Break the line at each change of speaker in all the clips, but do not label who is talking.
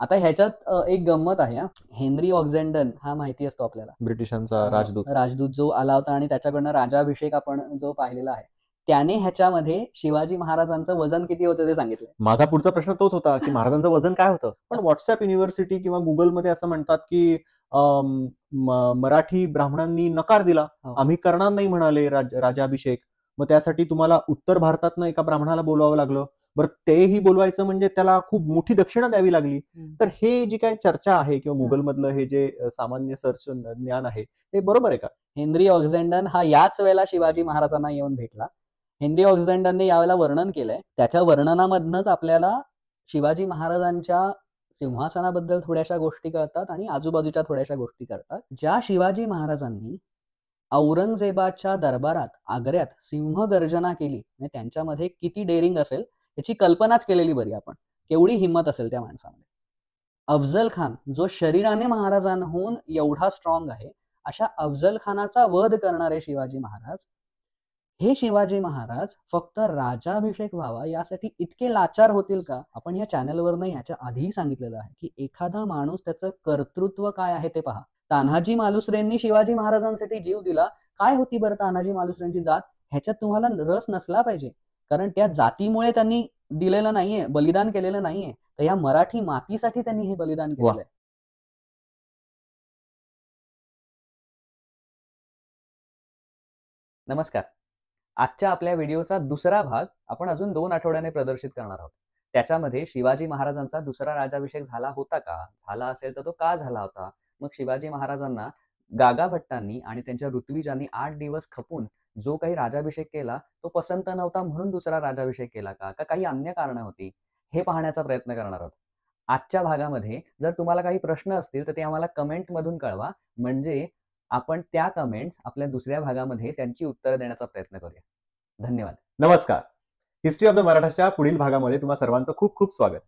आता ह्याच्यात एक गंमत आहे हा. हेनरी ऑक्झेंडन हा माहिती असतो आपल्याला,
ब्रिटिशांचा राजदूत.
राजदूत जो आला होता आणि त्याच्याकडनं राजाभिषेक आपण जो पाहिलेला आहे, त्याने ह्याच्यामध्ये शिवाजी महाराजांचं वजन किती होतं ते सांगितलं.
माझा पुढचा प्रश्न तोच होता की महाराजांचं वजन काय होतं. पण व्हॉट्सअप युनिव्हर्सिटी किंवा गुगलमध्ये असं म्हणतात की मराठी ब्राह्मणांनी नकार दिला, आम्ही करणार नाही म्हणाले राजाभिषेक. मग त्यासाठी तुम्हाला उत्तर भारतातनं एका ब्राह्मणाला बोलवावं लागलं. बरं, तेही बोलवायचं म्हणजे त्याला खूप मोठी दक्षिणा द्यावी लागली. तर हे जी काय चर्चा आहे किंवा गुगल मधलं हे जे सामान्य सर्च ज्ञान आहे ते बरोबर आहे का?
हेनरी ऑक्झेंडन हा याच वेळेला शिवाजी महाराजांना येऊन भेटला. हेनरी ऑक्झेंडनने यावेळेला वर्णन केलंय. त्याच्या वर्णनामधनच आपल्याला शिवाजी महाराजांच्या सिंहासनाबद्दल थोड्याशा गोष्टी कळतात आणि आजूबाजूच्या थोड्याशा गोष्टी कळतात. ज्या शिवाजी महाराजांनी औरंगजेबाच्या दरबारात आग्र्यात सिंहगर्जना केली, म्हणजे त्यांच्यामध्ये किती डेअरिंग असेल याची कल्पनाच केलेली बरी आपण. केवढी हिंमत असेल त्या माणसामध्ये. अफजल खान जो शरीराने महाराजांहून एवढा स्ट्रॉंग आहे, अशा अफजल खानाचा वध करणारे शिवाजी महाराज, हे शिवाजी महाराज फक्त राजाभिषेक व्हावा यासाठी इतके लाचार होतील का? आपण या चॅनलवरनं याच्या आधीही सांगितलेलं आहे की एखादा माणूस त्याचं कर्तृत्व काय आहे ते पहा. तान्हाजी मालुसरेंनी शिवाजी महाराजांसाठी जीव दिला. काय होती बरं तान्हाजी मालुसरेंची जात? ह्याच्यात तुम्हाला रस नसला पाहिजे, कारण त्या जातीमुळे त्यांनी दिलेलं नाहीये, बलिदान केलेलं नाहीये. तर या मराठी मातीसाठी त्यांनी हे बलिदान केलेलं आहे. नमस्कार. आजच्या आपल्या व्हिडिओचा दुसरा भाग आपण अजून 2 आठवड्याने प्रदर्शित करणार आहोत. त्याच्यामध्ये शिवाजी महाराजांचा दुसरा राजाभिषेक झाला होता का? झाला असेल तर तो का झाला होता? मग शिवाजी महाराजांना गागा भट्टांनी आणि त्यांच्या ऋत्विजांनी 8 दिवस खपून जो काही राजाभिषेक केला तो पसंत नव्हता म्हणून दुसरा राजाभिषेक केला का? का काही अन्य कारणं होती? हे पाहण्याचा प्रयत्न करणार आहोत. आजच्या भागामध्ये जर तुम्हाला काही प्रश्न असतील तर ते आम्हाला कमेंटमधून कळवा, म्हणजे आपण त्या कमेंट्स आपल्या दुसऱ्या भागामध्ये त्यांची उत्तरं देण्याचा प्रयत्न करूया. धन्यवाद.
नमस्कार. हिस्ट्री ऑफ द मराठाच्या पुढील भागामध्ये तुम्हा सर्वांचं खूप खूप स्वागत.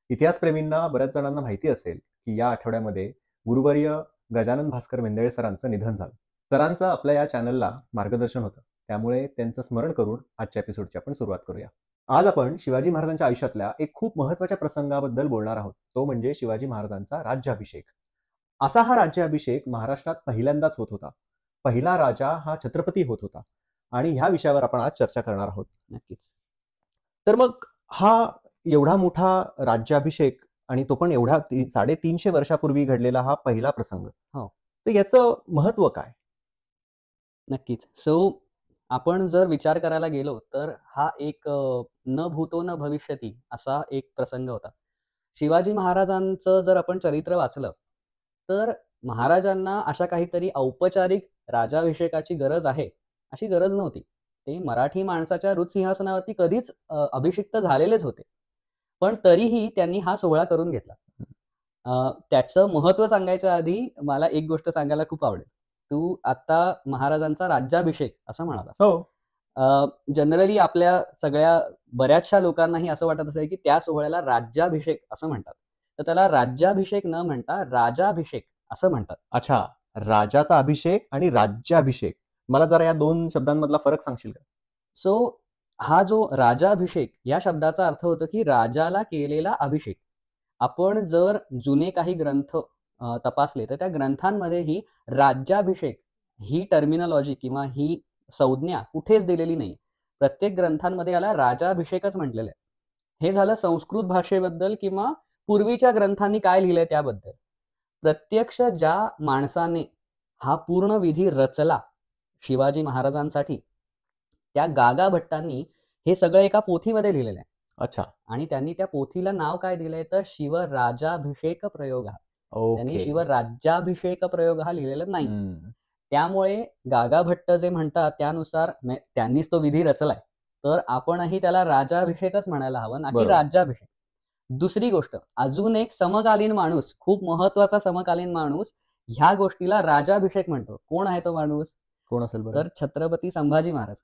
इतिहासप्रेमींना बऱ्याच जणांना माहिती असेल की या आठवड्यामध्ये गुरुवर्य गजानन भास्कर मेंदळे सरांचं निधन झालं. सरांचं आपल्या या चॅनलला मार्गदर्शन होतं, त्यामुळे त्यांचं स्मरण करून आजच्या एपिसोडची आपण सुरुवात करूया. आज आपण शिवाजी महाराजांच्या आयुष्यातल्या एक खूप महत्त्वाच्या प्रसंगाबद्दल बोलणार आहोत. तो म्हणजे शिवाजी महाराजांचा राज्याभिषेक. असा हा राज्याभिषेक महाराष्ट्रात पहिल्यांदाच होत होता. पहिला राजा हा छत्रपती होत होता आणि ह्या विषयावर आपण आज चर्चा करणार आहोत.
नक्कीच.
तर मग हा एवढा मोठा राज्याभिषेक आणि तो पण एवढा 350 वर्षापूर्वी घडलेला हा पहिला प्रसंग, तर याचं महत्व काय?
नक्कीच. आपण जर विचार करायला गेलो तर हा एक न भूतो न भविष्यती असा एक प्रसंग होता. शिवाजी महाराजांचं जर आपण चरित्र वाचलं तर महाराजांना अशा काहीतरी औपचारिक राजाभिषेकाची गरज आहे अशी गरज नव्हती. ते मराठी माणसाच्या सिंहासनावरती कधीच अभिषिक्त झालेलेच होते. पण तरीही त्यांनी हा सोहळा करून घेतला. त्याचं महत्व सांगायच्या आधी मला एक गोष्ट सांगायला खूप आवडेल. तू आता महाराजांचा राज्याभिषेक असं म्हणालास. जनरली आपल्या सगळ्या बऱ्याचशा लोकांनाही असं वाटत असेल की त्या सोहळ्याला राज्याभिषेक असं म्हणतात. तर त्याला राज्याभिषेक न म्हणता राजाभिषेक असं म्हणतात.
अच्छा, राजाचा अभिषेक आणि राज्याभिषेक, मला जरा या दोन शब्दांमधला फरक सांगशील का?
हा जो राजाभिषेक या शब्दाचा अर्थ होतो की राजाला केलेला अभिषेक. आपण जर जुने काही ग्रंथ तपासले तर त्या ग्रंथांमध्येही राज्याभिषेक ही टर्मिनॉलॉजी किंवा ही संज्ञा कुठेच दिलेली नाही. प्रत्येक ग्रंथांमध्ये याला राजाभिषेकच म्हटलेलं आहे. हे झालं संस्कृत भाषेबद्दल किंवा पूर्वीच्या ग्रंथांनी काय लिहिलंय त्याबद्दल. प्रत्यक्ष ज्या माणसाने हा पूर्ण विधी रचला शिवाजी महाराजांसाठी, त्या गागा भट्टांनी हे सगळं एका पोथीमध्ये लिहिलेलं आहे.
अच्छा.
आणि त्यांनी त्या पोथीला नाव काय दिलंय तर शिवराजाभिषेक प्रयोग हा. त्यांनी शिवराज्याभिषेक प्रयोग हा लिहिलेला नाही. त्यामुळे गागा भट्ट जे म्हणतात त्यानुसार त्यांनीच तो विधी रचलाय, तर आपणही त्याला राजाभिषेकच म्हणायला हवं, ना की राज्याभिषेक. दुसरी गोष्ट, अजून एक समकालीन माणूस, खूप महत्वाचा समकालीन माणूस ह्या गोष्टीला राजाभिषेक म्हणतो. कोण आहे तो माणूस?
कोण असेल?
तर छत्रपती संभाजी महाराज.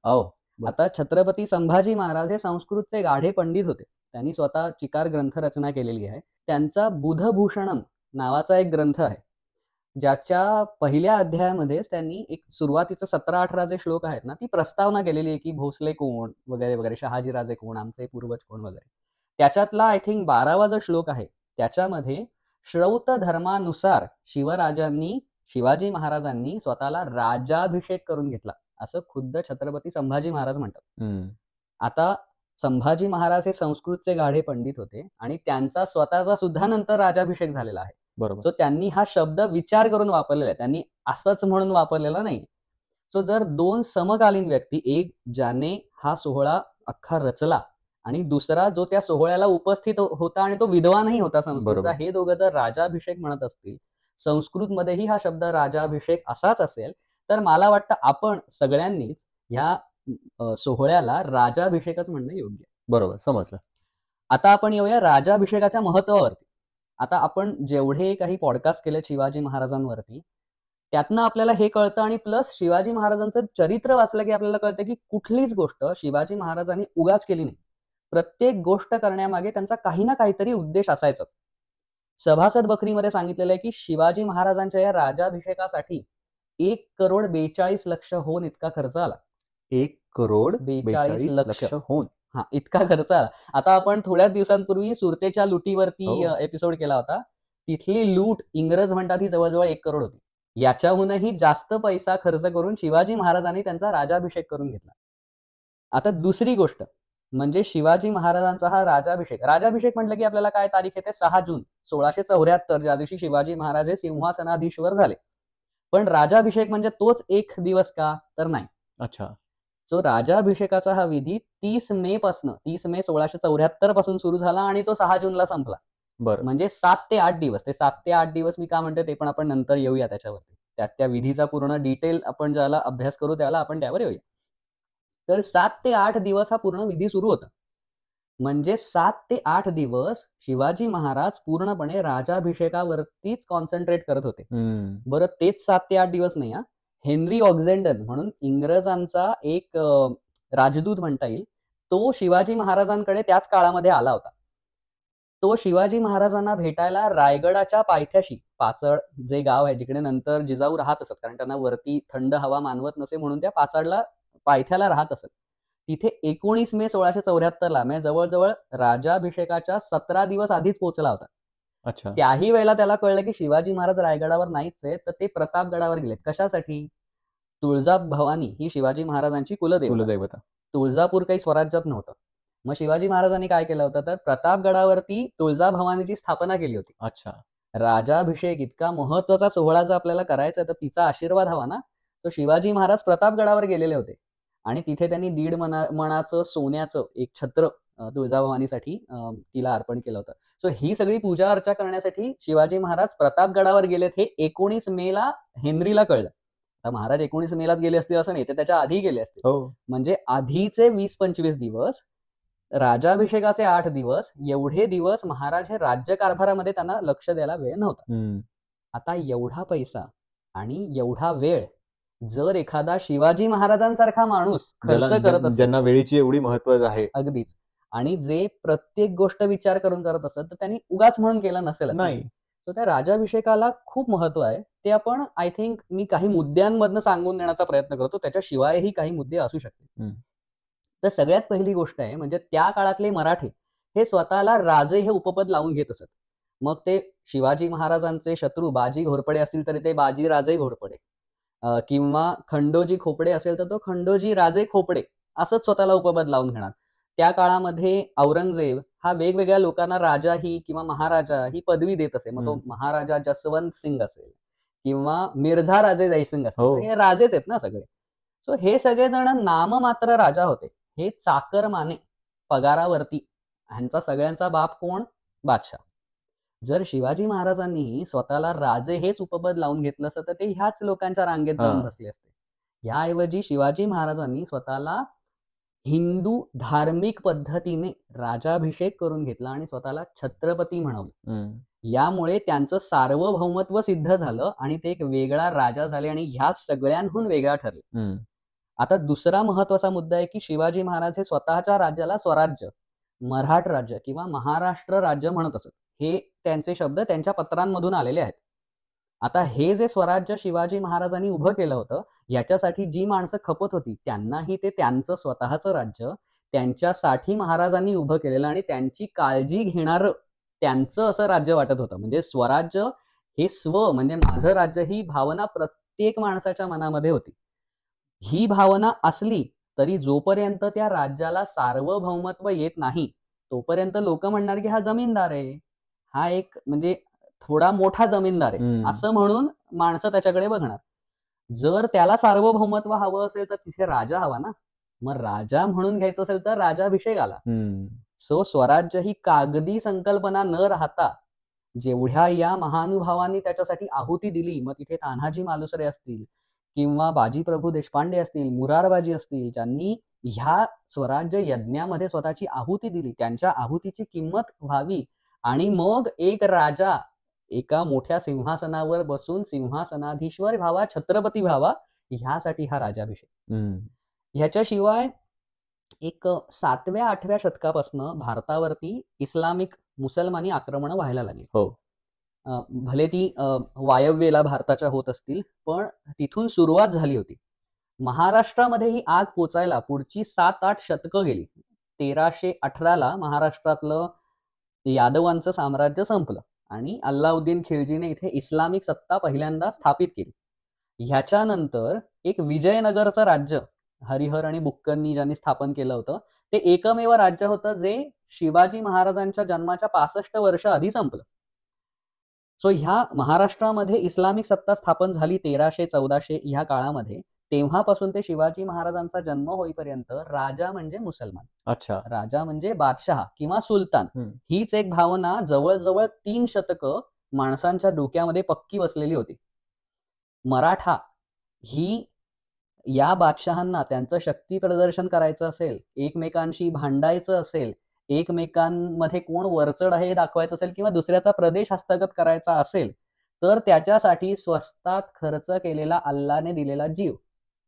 आता छत्रपती संभाजी महाराज हे संस्कृतचे गाढे पंडित होते. त्यांनी स्वतः चिकार ग्रंथ रचना केलेली आहे. त्यांचा बुधभूषणम नावाचा एक ग्रंथ आहे, ज्याच्या पहिल्या अध्यायामध्येच त्यांनी एक सुरुवातीचं 17-18 जे श्लोक आहेत ना, ती प्रस्तावना केलेली आहे की भोसले कोण वगैरे वगैरे, शहाजीराजे कोण, आमचे पूर्वज कोण वगैरे. त्याच्यातला आय थिंक 12वा जो श्लोक आहे त्याच्यामध्ये श्रौत धर्मानुसार शिवाजी महाराजांनी स्वतःला राजाभिषेक करून घेतला असं खुद्द छत्रपती संभाजी महाराज म्हणतात. आता संभाजी महाराज हे संस्कृतचे गाढे पंडित होते आणि त्यांचा स्वतःचा सुद्धा नंतर राजाभिषेक झालेला आहे.
बरोबर.
सो त्यांनी हा शब्द विचार करून वापरलेला आहे, त्यांनी असंच म्हणून वापरलेला नाही. सो जर दोन समकालीन व्यक्ती, एक ज्याने हा सोहळा अख्खा रचला आणि दुसरा जो त्या सोहळ्याला उपस्थित होता आणि तो विद्वानही होता संस्कृतचा,
बरोबर.
हे दोघं जर राजाभिषेक म्हणत असतील, संस्कृतमध्येही हा शब्द राजाभिषेक असाच असेल, तर मला वाटतं आपण सगळ्यांनीच ह्या सोहळ्याला राजाभिषेकच म्हणणं योग्य आहे.
बरोबर, समजलं.
आता आपण येऊया राजाभिषेकाच्या महत्वावरती. आता आपण जेवढे काही पॉडकास्ट केले शिवाजी महाराजांवरती, त्यातनं आपल्याला हे कळतं आणि प्लस शिवाजी महाराजांचं चरित्र वाचलं की आपल्याला कळतं की कुठलीच गोष्ट शिवाजी महाराजांनी उगाच केली नाही. प्रत्येक गोष्ट करण्यामागे त्यांचा काही ना काहीतरी उद्देश असायचाच. सभासद बकरीमध्ये सांगितलेलं आहे की शिवाजी महाराजांच्या या राजाभिषेकासाठी 1,42,00,000 होऊन इतका खर्च आला.
1,42,00,000 होऊन.
हा, इतका खर्च आला. आता आपण थोड्याच दिवसांपूर्वी सुरतेच्या लुटीवरती एपिसोड केला होता. तिथली लूट इंग्रज म्हणतात ही जवळजवळ 1 करोड होती. याच्याहूनही जास्त पैसा खर्च करून शिवाजी महाराजांनी त्यांचा राजाभिषेक करून घेतला. आता दुसरी गोष्ट म्हणजे शिवाजी महाराजांचा हा राजाभिषेक म्हटलं की आपल्याला काय तारीख येते? 6 जून 1674, ज्या दिवशी शिवाजी महाराज हे सिंहासनाधीश्वर झाले. पण राजाभिषेक म्हणजे तोच एक दिवस का? तर नाही.
अच्छा.
सो राजाभिषेकाचा हा विधी 30 मे 1674 पासून सुरू झाला आणि तो 6 जूनला संपला.
बरं.
म्हणजे 7 ते 8 दिवस. ते 7 ते 8 दिवस मी का म्हणते ते पण आपण नंतर येऊया त्याच्यावरती. त्या विधीचा पूर्ण डिटेल आपण ज्याला अभ्यास करू त्याला आपण त्यावर येऊया. तर 7 ते 8 दिवस हा पूर्ण विधी सुरू होता. म्हणजे 7 ते 8 दिवस शिवाजी महाराज पूर्णपणे राजाभिषेकावरतीच कॉन्सन्ट्रेट करत होते. बरं, तेच 7 ते 8 दिवस नाही हा. हेनरी ऑक्झेंडन म्हणून इंग्रजांचा एक राजदूत म्हणता येईल, तो शिवाजी महाराजांकडे त्याच काळामध्ये आला होता. तो शिवाजी महाराजांना भेटायला रायगडाच्या पायथ्याशी, पाचड जे गाव आहे जिकडे नंतर जिजाऊ राहत असत, कारण त्यांना वरती थंड हवा मानवत नसे म्हणून त्या पायथ्याला राहत असत. तिथे 19 मे 1674 म्हणजे जवळजवळ राजाभिषेकाच्या 17 दिवस आधीच पोहोचला होता.
अच्छा.
त्याही वेळेला त्याला कळलं की शिवाजी महाराज रायगडावर नाहीच आहे, तर ते प्रतापगडावर गेलेत. कशासाठी? तुळजाभवानी ही शिवाजी महाराजांची कुलदेवता. तुळजापूर काही स्वराज्यात नव्हतं. मग शिवाजी महाराजांनी काय केलं होतं, तर प्रतापगडावरती तुळजाभवानीची स्थापना केली होती.
अच्छा.
राजाभिषेक इतका महत्वाचा सोहळा जर आपल्याला करायचा तर तिचा आशीर्वाद हवा ना. तर शिवाजी महाराज प्रतापगडावर गेलेले होते आणि तिथे त्यांनी 1.5 मणाचं सोन्याचं एक छत्र तुळजाभवानीसाठी तिला अर्पण केलं होतं. सो ही सगळी पूजा अर्चा करण्यासाठी शिवाजी महाराज प्रतापगडावर गेलेत. हे 19 मेला हेनरीला कळलं. आता महाराज 19 मेलाच गेले असतील असं नाही, ते त्याच्या आधी गेले असतील. म्हणजे आधीचे 20-25 दिवस, राजाभिषेकाचे 8 दिवस, एवढे दिवस महाराज हे राज्यकारभारामध्ये त्यांना लक्ष द्यायला वेळ नव्हता. आता एवढा पैसा आणि एवढा वेळ जर एखादा शिवाजी महाराजांसारखा माणूस खर्च करत असेल,
ज्यांना वेळेची एवढी महत्व आहे,
अगदीच, आणि जे प्रत्येक गोष्ट विचार करून करत असत, तर त्यांनी उगाच म्हणून केलं नसेल
नाही.
सो त्या राजाभिषेकाला खूप महत्व आहे. ते आपण आय थिंक मी काही मुद्द्यांमधनं सांगून देण्याचा प्रयत्न करतो, त्याच्याशिवायही काही मुद्दे असू शकते. तर सगळ्यात पहिली गोष्ट आहे म्हणजे त्या काळातले मराठे हे स्वतःला राजे हे उपपद लावून घेत असत. मग ते शिवाजी महाराजांचे शत्रू बाजी घोरपडे असतील तर ते बाजी राजे घोरपडे, किंवा खंडोजी खोपडे असेल तर तो खंडोजी राजे खोपडे असंच स्वतःला उपपद लावून घेणार. त्या काळामध्ये औरंगजेब हा वेगवेगळ्या लोकांना राजा ही किंवा महाराजा ही पदवी देत असे. मग तो महाराजा जसवंत सिंग असेल किंवा मिर्झा राजे जयसिंग असतील, हे राजेच आहेत ना सगळे. सो हे सगळेजण नाममात्र राजा होते. हे चाकरमाने पगारावरती. ह्यांचा सगळ्यांचा बाप कोण? बादशाह. जर शिवाजी महाराजांनी स्वतःला राजे हेच उपपद लावून घेतलं असतं तर ते ह्याच लोकांच्या रांगेत जाऊन बसले असते. याऐवजी शिवाजी महाराजांनी स्वतःला हिंदू धार्मिक पद्धतीने राजाभिषेक करून घेतला आणि स्वतःला छत्रपती म्हणवलं. यामुळे त्यांचं सार्वभौमत्व सिद्ध झालं आणि ते एक वेगळा राजा झाले आणि ह्या सगळ्यांहून वेगळा ठरले. आता दुसरा महत्वाचा मुद्दा आहे की शिवाजी महाराज हे स्वतःच्या राज्याला स्वराज्य, मराठ राज्य किंवा महाराष्ट्र राज्य म्हणत असत. हे त्यांचे शब्द त्यांच्या पत्रांमधून आलेले आहेत. आता हे जे स्वराज्य शिवाजी महाराजांनी उभं केलं होतं, याच्यासाठी जी माणसं खपत होती त्यांनाही ते त्यांचं स्वतःचं राज्य त्यांच्यासाठी महाराजांनी उभं केलेलं आणि त्यांची काळजी घेणारं त्यांचं असं राज्य वाटत होतं. म्हणजे स्वराज्य हे म्हणजे माझं राज्य ही भावना प्रत्येक माणसाच्या मनामध्ये होती. ही भावना असली तरी जोपर्यंत त्या राज्याला सार्वभौमत्व येत नाही तोपर्यंत लोक म्हणणार की हा जमीनदार आहे, हा एक म्हणजे थोडा मोठा जमीनदार आहे असं म्हणून माणसं त्याच्याकडे बघणार. जर त्याला सार्वभौमत्व हवं असेल तर तिथे राजा हवा ना. मग राजा म्हणून घ्यायचं असेल तर राजाभिषेक आला. सो स्वराज्य ही कागदी संकल्पना न राहता जेवढ्या या महानुभावांनी त्याच्यासाठी आहुती दिली, मग तिथे तान्हाजी मालुसरे असतील किंवा बाजीप्रभू देशपांडे असतील, मुरारबाजी असतील, ज्यांनी ह्या स्वराज्य यज्ञामध्ये स्वतःची आहुती दिली, त्यांच्या आहुतीची किंमत व्हावी आणि मग एक राजा एका मोठ्या सिंहासनावर बसून सिंहासनाधीश्वर व्हावा, छत्रपती व्हावा, ह्यासाठी हा राजाभिषेक. ह्याच्याशिवाय एक 7व्या-8व्या शतकापासून भारतावरती इस्लामिक मुसलमानी आक्रमण व्हायला लागली. भले ती वायव्येला भारताच्या होत असतील, पण तिथून सुरुवात झाली होती. महाराष्ट्रामध्ये ही आग पोचायला पुढची 7-8 शतकं गेली. 1318ला महाराष्ट्रातलं यादवांचं साम्राज्य संपलं आणि अल्लाउद्दीन खिलजीने इथे इस्लामिक सत्ता पहिल्यांदा स्थापित केली. ह्याच्यानंतर एक विजयनगरचं राज्य हरिहर आणि बुक्कननी ज्यांनी स्थापन केलं होतं, ते एकमेव राज्य होतं जे शिवाजी महाराजांच्या जन्माच्या 65 वर्ष आधी संपलं. सो ह्या महाराष्ट्रामध्ये इस्लामिक सत्ता स्थापन झाली 1300-1400 ह्या काळामध्ये. तेव्हापासून ते शिवाजी महाराजांचा जन्म होईपर्यंत राजा म्हणजे मुसलमान, राजा म्हणजे बादशहा किंवा सुलतान, हीच एक भावना जवळजवळ 3 शतकं माणसांच्या डोक्यामध्ये पक्की बसलेली होती. मराठा ही या बादशहांना त्यांचं शक्ती प्रदर्शन करायचं असेल, एकमेकांशी भांडायचं असेल, एकमेकांमध्ये कोण वरचढ आहे हे दाखवायचं असेल किंवा दुसऱ्याचा प्रदेश हस्तगत करायचा असेल, तर त्याच्यासाठी स्वस्तात खर्च केलेला अल्लाने दिलेला जीव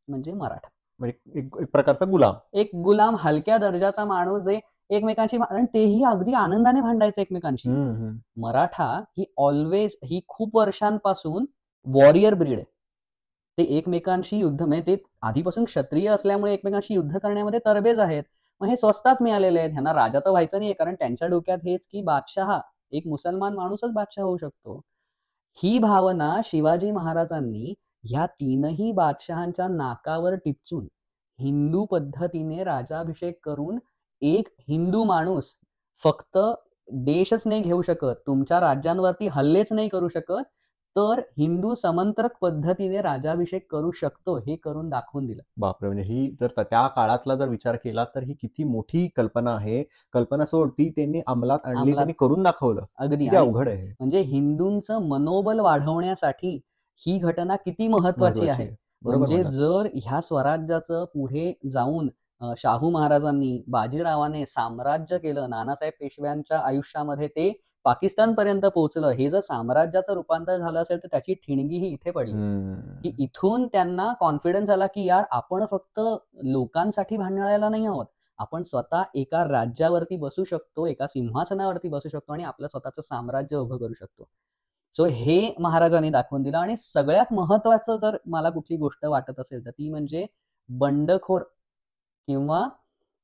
म्हणजे मराठा.
म्हणजे एक प्रकारचा गुलाम,
एक गुलाम, हलक्या दर्जाचा माणूस जे एकमेकांशी, आणि तेही अगदी आनंदाने भांडायचं एकमेकांशी. मराठा ही ऑलवेज ही खूप वर्षांपासून वॉरियर ब्रीड आहे. ते एकमेकांशी युद्ध, म्हणजे ते आधीपासून क्षत्रिय असल्यामुळे एकमेकांशी युद्ध करण्यामध्ये तरबेज आहेत. मग हे स्वस्तात मिळालेले आहेत. ह्यांना राजा तर व्हायचं नाहीये, कारण त्यांच्या डोक्यात हेच की बादशहा, एक मुसलमान माणूसच बादशाह होऊ शकतो. ही भावना शिवाजी महाराजांनी ह्या 3ही बादशहांच्या नाकावर टिपचून हिंदू पद्धतीने राजाभिषेक करून, एक हिंदू माणूस फक्त देशच नाही घेऊ शकत, तुमच्या राज्यांवरती हल्लेच नाही करू शकत, तर हिंदू समंत्रक पद्धतीने राजाभिषेक करू शकतो, हे करून दाखवून दिलं.
बापरे, म्हणजे ही जर त्या काळातला जर विचार केला तर ही किती मोठी कल्पना आहे. कल्पना सोड, ती त्यांनी अंमलात आणली, त्यांनी करून दाखवलं.
अगदी
अवघड आहे.
म्हणजे हिंदूंचं मनोबल वाढवण्यासाठी ही घटना किती महत्वाची आहे. म्हणजे जर ह्या स्वराज्याचं पुढे जाऊन शाहू महाराजांनी, बाजीरावाने साम्राज्य केलं, नानासाहेब पेशव्यांच्या आयुष्यामध्ये ते पाकिस्तानपर्यंत पोहोचलं, हे जर साम्राज्याचं रूपांतर झालं असेल तर त्याची ठिणगी ही इथे पडली की इथून त्यांना कॉन्फिडन्स आला की यार, आपण फक्त लोकांसाठी भांडायला नाही आहोत, आपण स्वतः एका राज्यावरती बसू शकतो, एका सिंहासनावरती बसू शकतो आणि आपलं स्वतःचं साम्राज्य उभं करू शकतो. सो हे महाराजांनी दाखवून दिलं. आणि सगळ्यात महत्वाचं जर मला कुठली गोष्ट वाटत असेल तर ती म्हणजे बंडखोर किंवा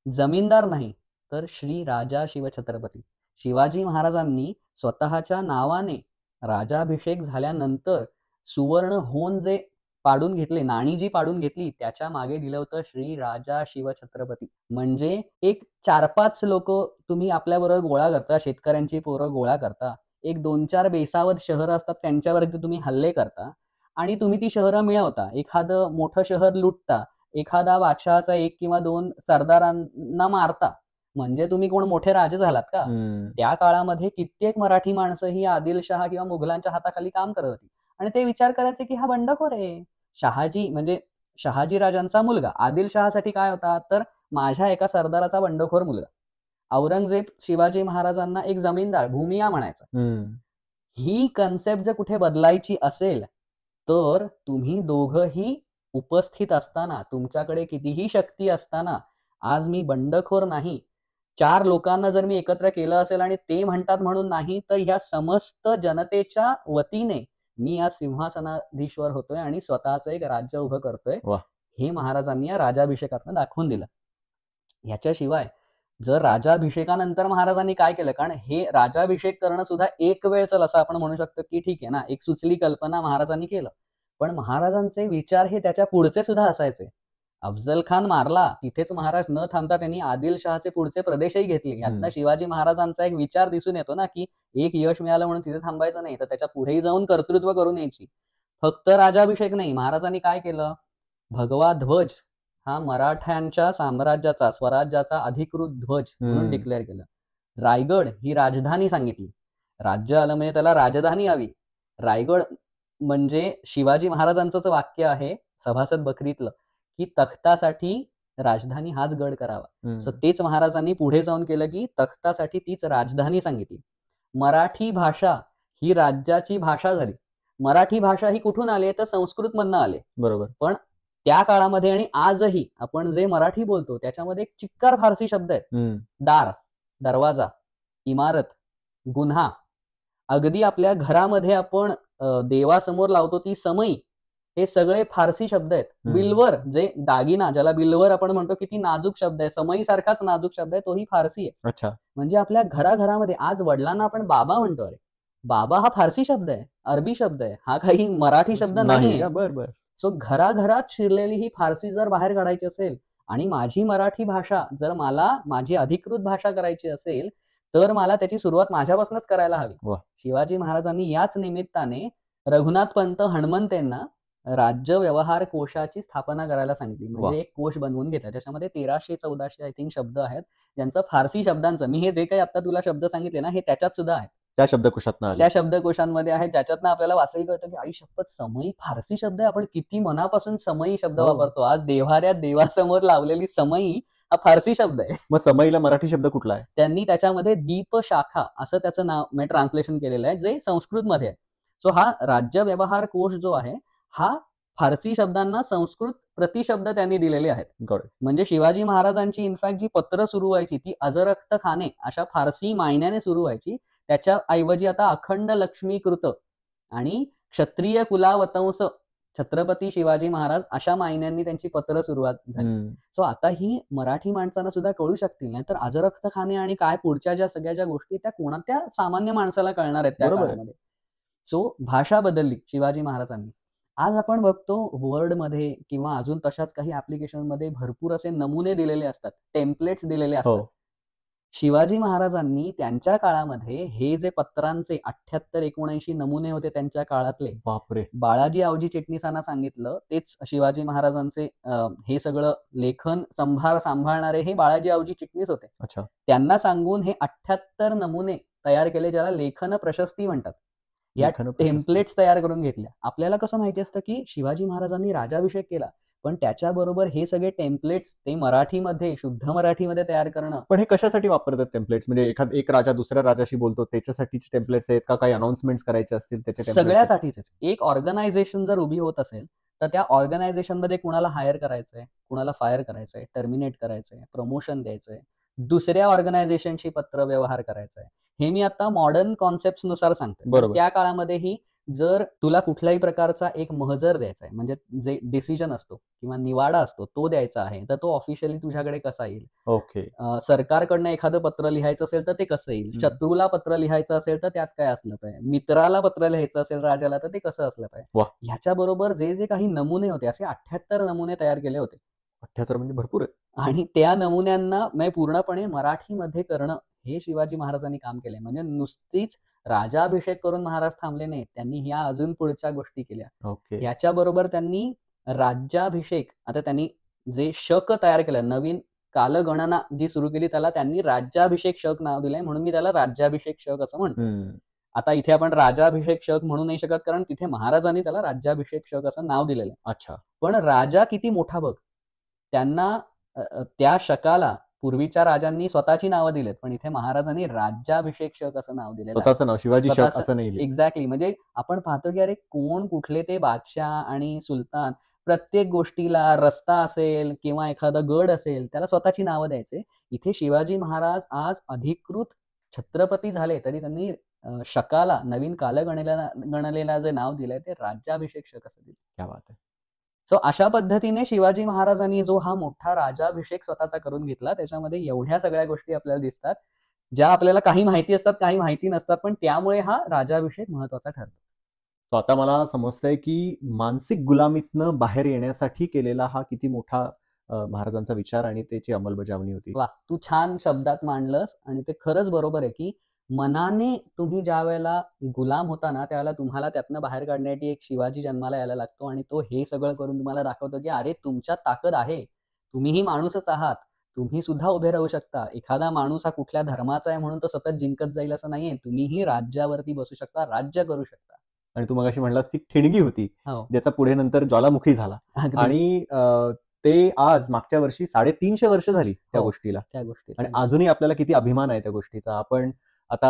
जमीनदार नाही, तर श्री राजा शिवछत्रपती शिवाजी महाराजांनी स्वतःच्या नावाने राजाभिषेक झाल्यानंतर सुवर्ण होऊन जे पाडून घेतले, नाणी जी पाडून घेतली, त्याच्या मागे दिलं होतं श्री राजा शिवछत्रपती. म्हणजे एक 4-5 लोक तुम्ही आपल्याबरोबर गोळा करता, शेतकऱ्यांची पोरं गोळा करता, एक 2-4 बेसावध शहरं असतात त्यांच्यावरती तुम्ही हल्ले करता आणि तुम्ही ती शहरं मिळवता, एखादं मोठं शहर लुटता, एखादा बादशहाचा 1 किंवा 2 सरदारांना मारता, म्हणजे तुम्ही कोण मोठे राजे झालात का? त्या काळामध्ये कित्येक मराठी माणसं ही आदिलशहा किंवा मुघलांच्या हाताखाली काम करत होती आणि ते विचार करायचे की हा बंडखोर आहे. शहाजी म्हणजे शहाजी राजांचा मुलगा आदिलशहासाठी काय होता, तर माझ्या एका सरदाराचा बंडखोर मुलगा. औरंगजेब शिवाजी महाराजांना एक जमीनदार, भूमिया म्हणायचा. ही कन्सेप्ट जर कुठे बदलायची असेल तर तुम्ही दोघंही उपस्थित असताना, तुमच्याकडे कितीही शक्ती असताना, आज मी बंडखोर नाही, 4 लोकांना जर मी एकत्र केलं असेल आणि ते म्हणतात म्हणून नाही, तर ह्या समस्त जनतेच्या वतीने मी या सिंहासनाधीश्वर होतोय आणि स्वतःचं एक राज्य उभं करतोय. हे महाराजांनी या राजाभिषेकातनं दाखवून दिलं. ह्याच्याशिवाय जर राजाभिषेकानंतर महाराजांनी काय केलं, कारण हे राजाभिषेक करणं सुद्धा एक वेळ चल असं आपण म्हणू शकतो की ठीक आहे ना, एक सुचली कल्पना महाराजांनी केलं. पण महाराजांचे विचार हे त्याच्या पुढचे सुद्धा असायचे. अफजल खान मारला, तिथेच महाराज न थांबता त्यांनी आदिलशहाचे पुढचे प्रदेशही घेतले. यातनं शिवाजी महाराजांचा एक विचार दिसून येतो ना, की एक यश मिळालं म्हणून तिथे थांबायचं नाही, तर त्याच्या पुढेही जाऊन कर्तृत्व करून यायची. फक्त राजाभिषेक नाही, महाराजांनी काय केलं, भगवा ध्वज हा मराठ्यांच्या साम्राज्याचा, स्वराज्याचा अधिकृत ध्वज म्हणून डिक्लेअर केलं. रायगड ही राजधानी सांगितली. राज्य आलं म्हणजे त्याला राजधानी हवी. रायगड म्हणजे शिवाजी महाराजांचंच वाक्य आहे सभासद बकरीतलं, की तख्तासाठी राजधानी हाच गड करावा. सो तेच महाराजांनी पुढे जाऊन केलं, की तख्तासाठी तीच राजधानी सांगितली. मराठी भाषा ही राज्याची भाषा झाली. मराठी भाषा ही कुठून आली, तर संस्कृत मधनं आले.
बरोबर.
पण त्या काळामध्ये आणि आजही आपण जे मराठी बोलतो त्याच्यामध्ये एक चिक्कार फारसी शब्द आहेत. दार, दरवाजा, इमारत, गुन्हा. अगदी आपल्या घरामध्ये आपण देवासमोर लावतो ती समई, हे सगळे फारसी शब्द आहेत. बिल्वर, जे दागिना ज्याला बिल्वर आपण म्हणतो, किती नाजूक शब्द आहे. समई सारखाच नाजूक शब्द आहे, तोही फारसी आहे.
अच्छा.
म्हणजे आपल्या घराघरामध्ये आज वडिलांना आपण बाबा म्हणतो. अरे बाबा हा फारसी शब्द आहे, अरबी शब्द आहे, हा काही मराठी शब्द नाही.
बरोबर.
सो घराघरात शिरलेली ही फारसी जर बाहेर काढायची असेल आणि माझी मराठी भाषा जर मला माझी अधिकृत भाषा करायची असेल, तर मला त्याची सुरुवात माझ्यापासूनच करायला हवी. शिवाजी महाराजांनी याच निमित्ताने रघुनाथ पंत हणमंतेंना राज्य व्यवहार कोशाची स्थापना करायला सांगितली. म्हणजे एक कोश बनवून घेतला, ज्याच्यामध्ये 1300-1400 आय थिंक शब्द आहेत, ज्यांचं फारसी शब्दांचं, मी हे जे काही आता तुला शब्द सांगितले ना, हे त्याच्यात सुद्धा आहेत.
त्या शब्दकोशात
त्या शब्दकोशांमध्ये आहेत, ज्याच्यातनं आपल्याला वाचलंही कळतं की आई शपथ, समई फारसी शब्द आहे. आपण किती मनापासून समई शब्द वापरतो. आज देव्हाऱ्यात देवासमोर लावलेली समई हा फारसी शब्द आहे.
मग समईला मराठी शब्द कुठला आहे?
त्यांनी त्याच्यामध्ये दीप शाखा असं त्याचं नाव म्हणजे ट्रान्सलेशन केलेलं आहे, जे संस्कृत मध्ये आहे. सो हा राज्य व्यवहार कोश जो आहे, हा फारसी शब्दांना संस्कृत प्रतिशब्द त्यांनी दिलेले आहेत. म्हणजे शिवाजी महाराजांची इनफॅक्ट जी पत्र सुरू व्हायची ती अजरख्त खाने अशा फारसी मायन्याने सुरू व्हायची. त्याच्या ऐवजी आता अखंड लक्ष्मीकृत आणि क्षत्रिय कुलावतंस छत्रपती शिवाजी महाराज अशा मायन्यांनी त्यांची पत्र सुरुवात झाली. सो आता ही मराठी माणसांना सुद्धा कळू शकतील, नाही तर अजरख्त खाने आणि काय पुढच्या ज्या सगळ्या ज्या गोष्टी त्या कोणत्या सामान्य माणसाला कळणार आहेत त्या काळामध्ये. सो भाषा बदलली शिवाजी महाराजांनी. आज आपण बघतो वर्डमध्ये किंवा अजून तशाच काही ऍप्लिकेशनमध्ये भरपूर असे नमुने दिलेले असतात, टेम्पलेट्स दिलेले असतात. शिवाजी महाराजांनी त्यांच्या काळामध्ये हे जे पत्रांचे 78-79 नमुने होते त्यांच्या काळातले,
बापरे,
बाळाजी आवजी चिटणीसांना सांगितलं. तेच शिवाजी महाराजांचे हे सगळं लेखन सांभाळणारे हे बाळाजी आवजी चिटणीस होते.
अच्छा.
त्यांना सांगून हे 78 नमुने तयार केले, ज्याला लेखन प्रशस्ती म्हणतात. या टेम्पलेट्स तयार करून घेतल्या. आपल्याला कसं माहिती असतं की शिवाजी महाराजांनी राजाभिषेक केला, पण त्याच्याबरोबर हे सगळे टेम्पलेट्स ते मराठीमध्ये, शुद्ध मराठीमध्ये तयार करणं.
पण हे कशासाठी वापरतात टेम्पलेट्स? म्हणजे एक राजा दुसऱ्या राजाशी बोलतो त्याच्यासाठीचे टेम्पलेट्स आहेत का? काही अनाउन्समेंट्स करायचे असतील त्याचे?
सगळ्यासाठीच. एक ऑर्गनायझेशन जर उभी होत असेल तर त्या ऑर्गनायझेशनमध्ये कुणाला हायर करायचंय, कुणाला फायर करायचंय, टर्मिनेट करायचंय, प्रमोशन द्यायचंय, दुसऱ्या ऑर्गनायझेशनशी पत्र व्यवहार करायचा आहे, हे मी आता मॉडर्न कॉन्सेप्ट नुसार सांगतो. त्या काळामध्येही जर तुला कुठल्याही प्रकारचा एक महजर द्यायचा आहे, म्हणजे जे डिसिजन असतो किंवा निवाडा असतो तो द्यायचा आहे, तर तो ऑफिशियली तुझ्याकडे कसा येईल?
ओके.
सरकारकडनं एखादं पत्र लिहायचं असेल तर ते कसं येईल? शत्रूला पत्र लिहायचं असेल तर त्यात काय असलं पाहिजे? मित्राला पत्र लिहायचं असेल राजाला तर ते कसं असलं पाहिजे? ह्याच्याबरोबर जे जे काही नमुने होते, असे 78 नमुने तयार केले होते.
78 म्हणजे भरपूर आहे.
आणि त्या नमुन्यांना पूर्णपणे मराठीमध्ये करणं हे शिवाजी महाराजांनी काम केलंय. म्हणजे नुसतीच राजाभिषेक करून महाराज थांबले नाहीत, त्यांनी ह्या अजून पुढच्या गोष्टी केल्या. याच्याबरोबर त्यांनी राज्याभिषेक, आता त्यांनी जे शक तयार केलं, नवीन कालगणना जी सुरू केली, त्याला त्यांनी राज्याभिषेक शक नाव दिलंय, म्हणून मी त्याला राज्याभिषेक शक असं म्हणतो. आता इथे आपण राजाभिषेक शक म्हणू नाही शकत, कारण तिथे महाराजांनी त्याला राज्याभिषेक शक असं नाव दिलेलं आहे.
अच्छा. पण
राजा किती मोठा बघ, त्यांना त्या शकाला पूर्वीच्या राजांनी स्वतःची नावं दिलेत, पण इथे महाराजांनी राज्याभिषेक शक असं नाव दिलेलं,
स्वतःचं नाव शिवाजी शक असं नाही.
एक्झॅक्टली. म्हणजे आपण पाहतो की अरे कोण कुठले ते बादशाह आणि सुलतान प्रत्येक गोष्टीला, रस्ता असेल किंवा एखादा गड असेल, त्याला स्वतःची नावं द्यायचे. इथे शिवाजी महाराज आज अधिकृत छत्रपती झाले तरी त्यांनी शकाला, नवीन कालगणनेला जे नाव दिलंय ते राज्याभिषेक शक असं दिलं.
क्या बात आहे.
सो अशा पद्धतीने शिवाजी महाराजांनी जो हा मोठा राजाभिषेक स्वतःचा करून घेतला, त्याच्यामध्ये एवढ्या सगळ्या गोष्टी आपल्याला दिसतात, ज्या आपल्याला काही माहिती असतात, काही माहिती नसतात, पण त्यामुळे हा राजाभिषेक महत्वाचा ठरतो.
तो आता मला समजतंय की मानसिक गुलामीतनं बाहेर येण्यासाठी केलेला हा किती मोठा महाराजांचा विचार आणि त्याची अंमलबजावणी होती.
वा, तू छान शब्दात मांडलंस आणि ते खरंच बरोबर आहे की मनाने तुम्ही ज्या वेळेला गुलाम होता ना, त्यावेळेला तुम्हाला त्यातनं बाहेर काढण्यासाठी एक शिवाजी जन्माला यायला लागतो आणि तो हे सगळं करून तुम्हाला दाखवतो की अरे तुमच्यात ताकद आहे, तुम्हीही माणूसच आहात, तुम्ही सुद्धा उभे राहू शकता. एखादा माणूस हा कुठल्या धर्माचा आहे म्हणून तो सतत जिंकत जाईल असं नाहीये. तुम्हीही राज्यावरती बसू शकता, राज्य करू शकता.
आणि तू मगाशी म्हणलास ती ठिणगी होती,
हो,
ज्याचा पुढे नंतर ज्वालामुखी झाला.
अगदी.
आणि ते आज मागच्या वर्षी 350 वर्ष झाली त्या
हो,
गोष्टीला.
त्या गोष्टी.
आणि अजूनही आपल्याला किती अभिमान आहे त्या गोष्टीचा. आपण आता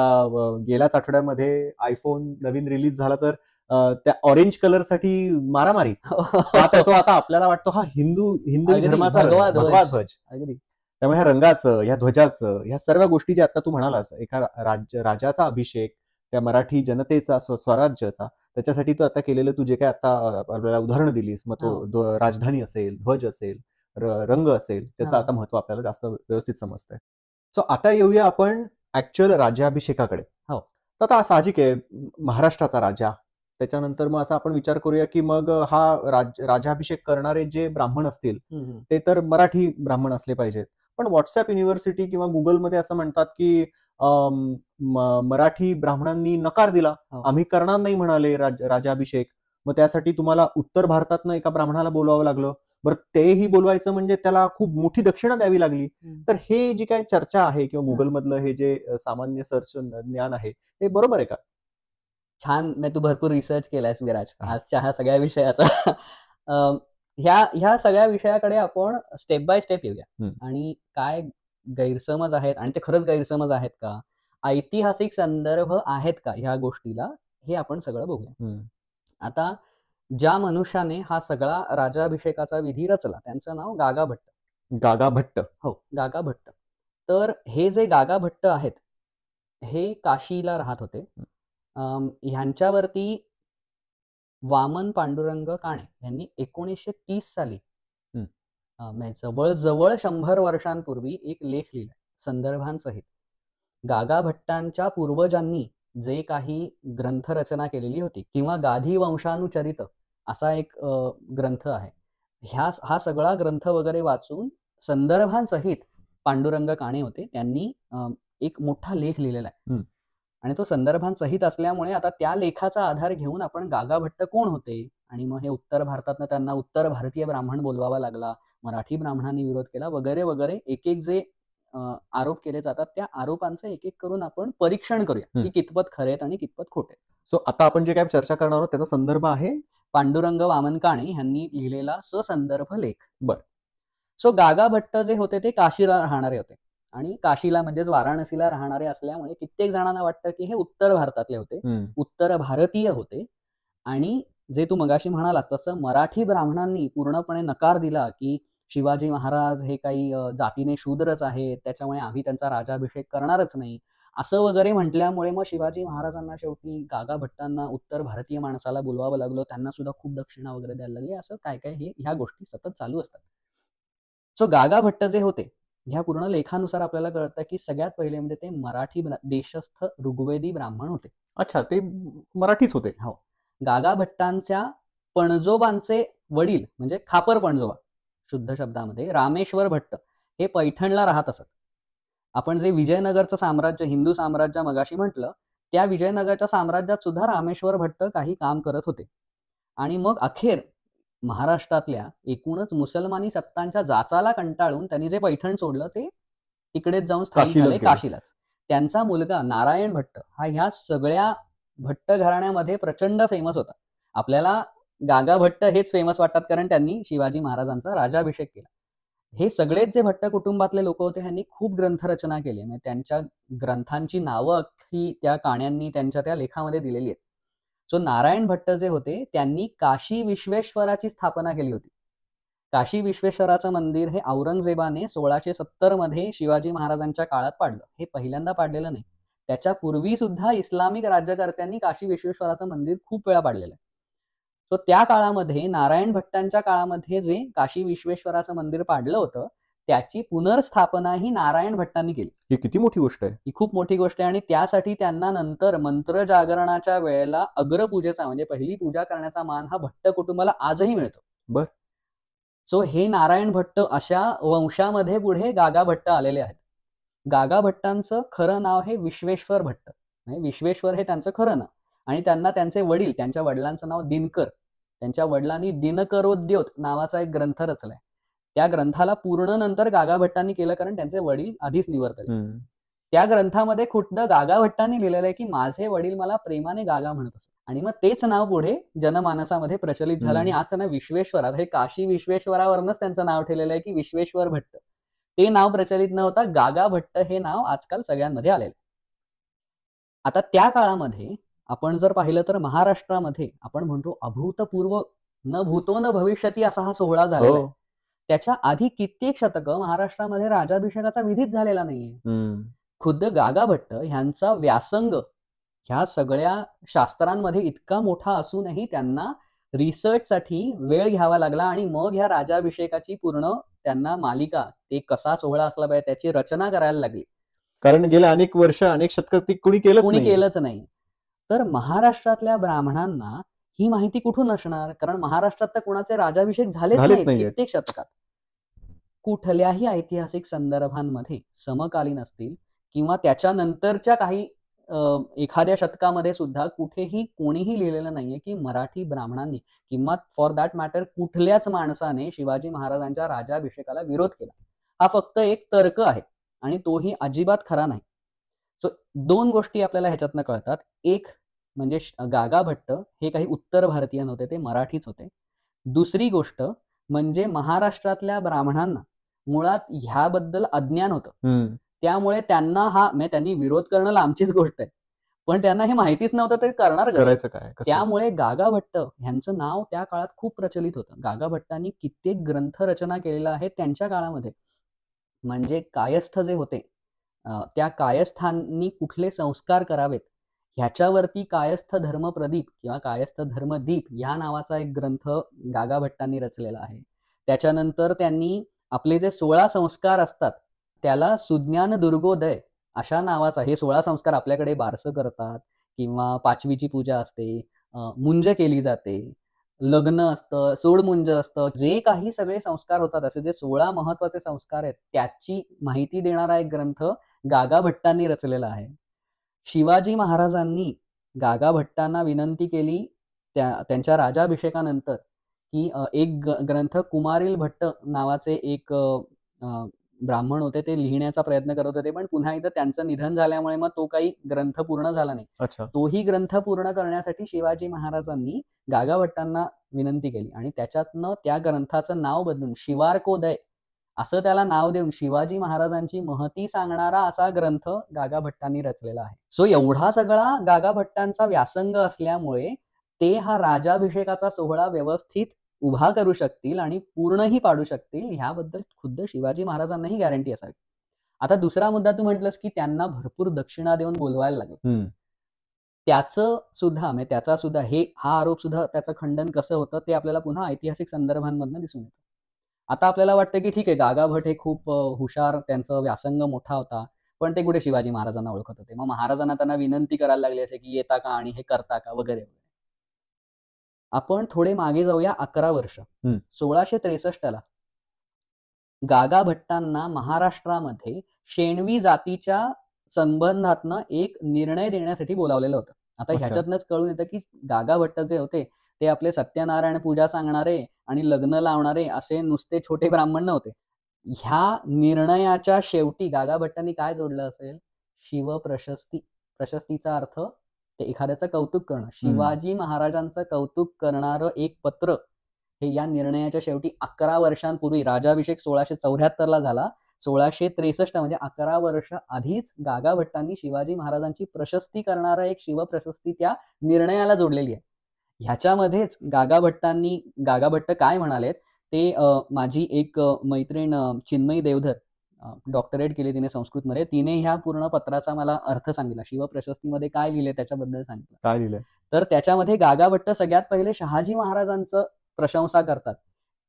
गेल्याच आठवड्यामध्ये आयफोन नवीन रिलीज झाला तर त्या ऑरेंज कलरसाठी मारामारी. तो आता आपल्याला वाटतो हा हिंदू
अगदी,
धर्माचा
भगवा
भगवा
ध्वज.
ध्वज.
अगदी.
त्यामुळे ह्या रंगाचं, ह्या ध्वजाचं, ह्या सर्व गोष्टी ज्या आता तू म्हणालास, एका राजाचा अभिषेक, त्या मराठी जनतेचा, स्वराज्याचा, त्याच्यासाठी तू आता केलेलं तू जे काय आता आपल्याला उदाहरणं दिलीस, मग तो राजधानी असेल, ध्वज असेल, रंग असेल, त्याचं आता महत्व आपल्याला जास्त व्यवस्थित समजतंय. सो आता येऊया आपण ऍक्च्युअल राज्याभिषेकाकडे.
हो.
तर आता साहजिक आहे, महाराष्ट्राचा राजा, त्याच्यानंतर मग असा आपण विचार करूया की मग हा राज्याभिषेक करणारे जे ब्राह्मण असतील ते तर मराठी ब्राह्मण असले पाहिजेत. पण व्हॉट्सअप युनिव्हर्सिटी किंवा गुगलमध्ये असं म्हणतात की मराठी ब्राह्मणांनी नकार दिला, आम्ही करणार नाही म्हणाले राज्याभिषेक. मग त्यासाठी तुम्हाला उत्तर भारतातनं एका ब्राह्मणाला बोलवावं लागलं. बरं, तेही बोलवायचं म्हणजे त्याला खूप मोठी दक्षिणा द्यावी लागली. तर हे जी काय चर्चा आहे किंवा गुगलमधलं हे जे सामान्य सर्च ज्ञान आहे, हे बरोबर आहे का?
छान. तू भरपूर रिसर्च केलायस विराज आजच्या ह्या सगळ्या विषयाचा. ह्या सगळ्या विषयाकडे आपण स्टेप बाय स्टेप येऊया आणि काय गैरसमज आहेत आणि ते खरंच गैरसमज आहेत का, ऐतिहासिक संदर्भ आहेत का ह्या गोष्टीला, हे आपण सगळं बघूया. आता ज्या मनुष्याने हा सगळा राजाभिषेकाचा विधी रचला त्यांचं नाव गागा भट्ट.
गागा भट्ट.
हो, गागा भट्ट. तर हे जे गागा भट्ट आहेत हे काशीला राहत होते. ह्यांच्यावरती वामन पांडुरंग काणे यांनी 1930 साली जवळ 100 वर्षांपूर्वी एक लेख लिहिला संदर्भांसहित. गागा भट्टांच्या पूर्वजांनी जे काही ग्रंथ रचना केलेली होती किंवा गाधी वंशानुचरित असा एक ग्रंथ आहे, हा सगळा ग्रंथ वगैरे वाचून संदर्भांसहित पांडुरंग काणे होते, त्यांनी एक मोठा लेख लिहिलेला आहे. आणि तो संदर्भांसहित असल्यामुळे आता त्या लेखाचा आधार घेऊन आपण गागा भट्ट कोण होते आणि मग हे उत्तर भारतातनं त्यांना उत्तर भारतीय ब्राह्मण बोलवावा लागला, मराठी ब्राह्मणांनी विरोध केला वगैरे वगैरे, एक एक जे आरोप केले जातात त्या आरोपांचं एक एक करून आपण परीक्षण करूया की कितपत खरे आहेत आणि कितपत खोटे.
सो आता आपण जे काय चर्चा करणार आहोत त्याचा संदर्भ आहे
पांडुरंग वामन काणे यांनी लिहिलेला ससंदर्भ लेख.
बरं.
सो गागा भट्ट जे होते ते काशीला राहणारे होते आणि काशीला म्हणजेच वाराणसीला राहणारे असल्यामुळे कित्येक जणांना वाटतं की हे उत्तर भारतातले होते, उत्तर भारतीय होते. आणि जे तू मगाशी म्हणालास तसं मराठी ब्राह्मणांनी पूर्णपणे नकार दिला की शिवाजी महाराज हे काही जातीने शूद्रच आहेत, त्याच्यामुळे आम्ही त्यांचा राजाभिषेक करणारच नाही असं वगैरे म्हटल्यामुळे मग शिवाजी महाराजांना शेवटी गागा भट्टांना उत्तर भारतीय माणसाला बोलवावं लागलं, त्यांना सुद्धा खूप दक्षिणा वगैरे द्यायला लागली. असं काय काय ह्या गोष्टी सतत चालू असतात. सो गागा भट्ट जे होते ह्या पूर्ण लेखानुसार आपल्याला कळतं की सगळ्यात पहिले म्हणजे ते मराठी देशस्थ ऋग्वेदी ब्राह्मण होते.
अच्छा, ते मराठीच होते.
हो. गागा भट्टांच्या पणजोबांचे वडील म्हणजे खापर पणजोबा शुद्ध शब्दामध्ये रामेश्वर भट्ट हे पैठणला राहत असत. आपण जे विजयनगरचं साम्राज्य, हिंदू साम्राज्य मगाशी म्हटलं, त्या विजयनगरच्या साम्राज्यात सुद्धा रामेश्वर भट्ट काही काम करत होते. आणि मग अखेर महाराष्ट्रातल्या एकूणच मुसलमानी सत्तांच्या जाचाला कंटाळून त्यांनी जे पैठण सोडलं ते तिकडेच जाऊन स्थायिक झाले, काशीलाच. त्यांचा मुलगा नारायण भट्ट हा ह्या सगळ्या भट्ट घराण्यामध्ये प्रचंड फेमस होता. आपल्याला गागा भट्ट हेच फेमस वाटतात कारण त्यांनी शिवाजी महाराजांचा राजाभिषेक केला. हे सगळेच जे भट्ट कुटुंबातले लोक होते ह्यांनी खूप ग्रंथ रचना केली. म्हणजे त्यांच्या ग्रंथांची नावं ही त्या काण्यांनी त्यांच्या त्या लेखामध्ये दिलेली आहेत. सो नारायण भट्ट जे होते त्यांनी काशी विश्वेश्वराची स्थापना केली होती. काशी विश्वेश्वराचं मंदिर हे औरंगजेबाने 1670 मध्ये शिवाजी महाराजांच्या काळात पाडलं. हे पहिल्यांदा पाडलेलं नाही, त्याच्या पूर्वी सुद्धा इस्लामिक राज्यकर्त्यांनी काशी विश्वेश्वराचं मंदिर खूप वेळा पाडलेलं आहे. सो त्या काळामध्ये नारायण भट्टांच्या काळामध्ये जे काशी विश्वेश्वराचं मंदिर पाडलं होतं त्याची पुनर्स्थापना ही नारायण भट्टांनी केली.
ही किती मोठी गोष्ट आहे.
ही खूप मोठी गोष्ट आहे आणि त्यासाठी त्यांना नंतर मंत्र जागरणाच्या वेळेला अग्रपूजेचा म्हणजे पहिली पूजा करण्याचा मान हा भट्ट कुटुंबाला आजही मिळतो.
बर.
सो हे नारायण भट्ट अशा वंशामध्ये पुढे गागा भट्ट आलेले आहेत. गागा भट्टांचं खरं नाव हे विश्वेश्वर भट्ट, म्हणजे विश्वेश्वर हे त्यांचं खरं नाव आणि त्यांना त्यांचे वडील, त्यांच्या वडिलांचं नाव दिनकर, त्यांच्या वडिलांनी दिनकरोद्योत नावाचा एक ग्रंथ रचलाय. त्या ग्रंथाला पूर्ण नंतर गागा भट्टांनी केलं कारण त्यांचे वडील आधीच निवर्तले. त्या ग्रंथामध्ये खुद्द गागा भट्टांनी लिहिलेलं आहे की माझे वडील मला प्रेमाने गागा म्हणत असत आणि मग तेच नाव पुढे जनमानसामध्ये प्रचलित झालं आणि आज त्यांना विश्वेश्वरात हे काशी विश्वेश्वरावरनच त्यांचं नाव ठेवलेलं आहे की विश्वेश्वर भट्ट. ते नाव प्रचलित न होता गागा भट्ट हे नाव आजकाल सगळ्यांमध्ये आलेलं. आता त्या काळामध्ये आपण जर पाहिलं तर महाराष्ट्रामध्ये आपण म्हणतो अभूतपूर्व न भूतो न भविष्यती असा हा सोहळा झालेला आहे. त्याच्या आधी कित्येक शतकं महाराष्ट्रामध्ये राजाभिषेकाचा विधीच झालेला नाहीये. खुद्द गागा भट्ट ह्यांचा व्यासंग ह्या सगळ्या शास्त्रांमध्ये इतका मोठा असूनही त्यांना रिसर्चसाठी वेळ घ्यावा लागला आणि मग ह्या राजाभिषेकाची पूर्ण त्यांना मालिका, ते कसा सोहळा असला पाहिजे त्याची रचना करायला लागली.
कारण गेल्या अनेक वर्ष अनेक शतकात ती कोणी केलंच
नाही. तर महाराष्ट्रातल्या ब्राह्मणांना ही माहिती कुठून असणार, कारण महाराष्ट्रात तर कोणाचे राजाभिषेक झालेच नाही कित्येक शतकात. कुठल्याही ऐतिहासिक संदर्भांमध्ये समकालीन असतील किंवा त्याच्यानंतरच्या काही एखाद्या शतकामध्ये सुद्धा कुठेही कोणीही लिहिलेलं नाहीये की मराठी ब्राह्मणांनी किंवा फॉर दॅट मॅटर कुठल्याच माणसाने शिवाजी महाराजांच्या राजाभिषेकाला विरोध केला. हा फक्त एक तर्क आहे आणि तोही अजिबात खरा नाही. सो दोन गोष्टी आपल्याला ह्याच्यातनं कळतात. एक म्हणजे गागा भट्ट हे काही उत्तर भारतीय नव्हते, ते मराठीच होते. दुसरी गोष्ट म्हणजे महाराष्ट्रातल्या ब्राह्मणांना मुळात ह्याबद्दल अज्ञान होतं, त्यामुळे त्यांना त्यांनी विरोध करणं लांबचीच गोष्ट आहे, पण त्यांना हे माहितीच नव्हतं ते करायचं काय. त्यामुळे गागा भट्ट ह्यांचं नाव त्या काळात खूप प्रचलित होतं. गागा भट्टांनी कित्येक ग्रंथ रचना केलेला आहे त्यांच्या काळामध्ये. म्हणजे कायस्थ जे होते त्या कायस्थांनी कुठले संस्कार करावेत ह्याच्यावरती कायस्थ धर्मप्रदीप किंवा कायस्थ धर्मदीप या नावाचा एक ग्रंथ गागा भट्टांनी रचलेला आहे. त्याच्यानंतर त्यांनी आपले जे 16 संस्कार असतात त्याला सुज्ञान दुर्गोदय अशा नावाचा, हे 16 संस्कार आपल्याकडे बारसं करतात किंवा पाचवीची पूजा असते, मुंज केली जाते, लग्न असतं, सोडमुंज असतं, जे काही सगळे संस्कार होतात असे जे 16 महत्वाचे संस्कार आहेत त्याची माहिती देणारा एक ग्रंथ गागा भट्टांनी रचलेला आहे. शिवाजी महाराजांनी गागा भट्टांना विनंती केली त्यांच्या राजाभिषेकानंतर की एक ग्रंथ कुमारिल भट्ट नावाचे एक ब्राह्मण होते, ते लिहिण्याचा प्रयत्न करत होते, पण पुन्हा एकदा त्यांचं निधन झाल्यामुळे मग तो काही ग्रंथ पूर्ण झाला नाही. तोही ग्रंथ पूर्ण करण्यासाठी शिवाजी महाराजांनी गागा भट्टांना विनंती केली आणि त्याच्यातनं त्या ग्रंथाचं नाव बदलून शिवार्कोदय असं त्याला नाव देऊन शिवाजी महाराजांची महती सांगणारा असा ग्रंथ गागा भट्टांनी रचलेला आहे. सो एवढा सगळा गागा भट्टांचा व्यासंग असल्यामुळे ते हा राजाभिषेकाचा सोहळा व्यवस्थित उभा करू शकतील आणि पूर्णही पाडू शकतील ह्याबद्दल खुद्द शिवाजी महाराजांनाही गॅरंटी असावी. आता दुसरा मुद्दा तू म्हटलंस की त्यांना भरपूर दक्षिणा देऊन बोलवायला लागलं. त्याचा सुद्धा हा आरोप सुद्धा त्याचं खंडन कसं होतं ते आपल्याला पुन्हा ऐतिहासिक संदर्भांमधनं दिसून येतं. आता आपल्याला वाटतं की ठीक आहे, गागा भट हे खूप हुशार, त्यांचं व्यासंग मोठा होता, पण ते कुठे शिवाजी महाराजांना ओळखत होते. मग महाराजांना त्यांना विनंती करायला लागली असे की येता का आणि हे करता का वगैरे. आपण थोडे मागे जाऊया 11 वर्ष. 1663 गागा भट्टांना महाराष्ट्रामध्ये शेणवी जातीच्या संबंधातनं एक निर्णय देण्यासाठी बोलावलेलं होतं. आता ह्याच्यातनंच कळून येतं की गागा भट्ट जे होते ते आपले सत्यनारायण पूजा सांगणारे आणि लग्न लावणारे असे नुसते छोटे ब्राह्मण नव्हते. ह्या निर्णयाच्या शेवटी गागा भट्टांनी काय जोडलं असेल? शिवप्रशस्ती. प्रशस्तीचा अर्थ ते एखाद्याचं कौतुक करणं. शिवाजी महाराजांचं कौतुक करणारं एक पत्र हे या निर्णयाच्या शेवटी 11 वर्षांपूर्वी, राजाभिषेक 1674 झाला, 1663 म्हणजे 11 वर्ष आधीच गागा भट्टांनी शिवाजी महाराजांची प्रशस्ती करणारं एक शिवप्रशस्ती त्या निर्णयाला जोडलेली आहे. ह्याच्यामध्येच गागा भट्ट काय म्हणालेत ते माझी एक मैत्रीण चिन्मयी देवधर डॉक्टरेट केली तिने संस्कृतमध्ये. तिने ह्या पूर्ण पत्राचा मला अर्थ सांगितला. शिवप्रशस्तीमध्ये काय लिहिले त्याच्याबद्दल सांगितलं.
काय लिहिलंय?
तर त्याच्यामध्ये गागा भट्ट सगळ्यात पहिले शहाजी महाराजांचं प्रशंसा करतात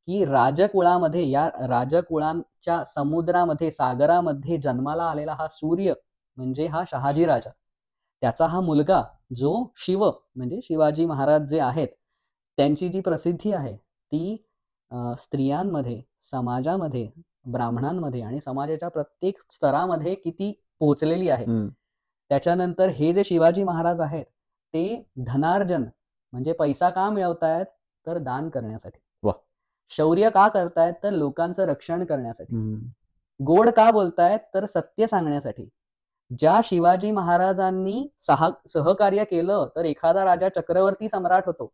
की राजकुळामध्ये, या राजकुळांच्या समुद्रामध्ये, सागरामध्ये जन्माला आलेला हा सूर्य म्हणजे हा शहाजी राजा, त्याचा हा मुलगा जो शिव म्हणजे शिवाजी महाराज जे आहेत, त्यांची जी प्रसिद्धी आहे ती स्त्रियांमध्ये, समाजामध्ये, ब्राह्मणांमध्ये आणि समाजाच्या प्रत्येक स्तरामध्ये किती पोहोचलेली आहे. त्याच्यानंतर हे जे शिवाजी महाराज आहेत ते धनार्जन म्हणजे पैसा का मिळवतायत तर दान करण्यासाठी.
वाह.
शौर्य का करतायत तर लोकांचं रक्षण करण्यासाठी. गोड का बोलतायत तर सत्य सांगण्यासाठी. ज्या शिवाजी महाराजांनी सहकार्य केलं तर एखादा राजा चक्रवर्ती सम्राट होतो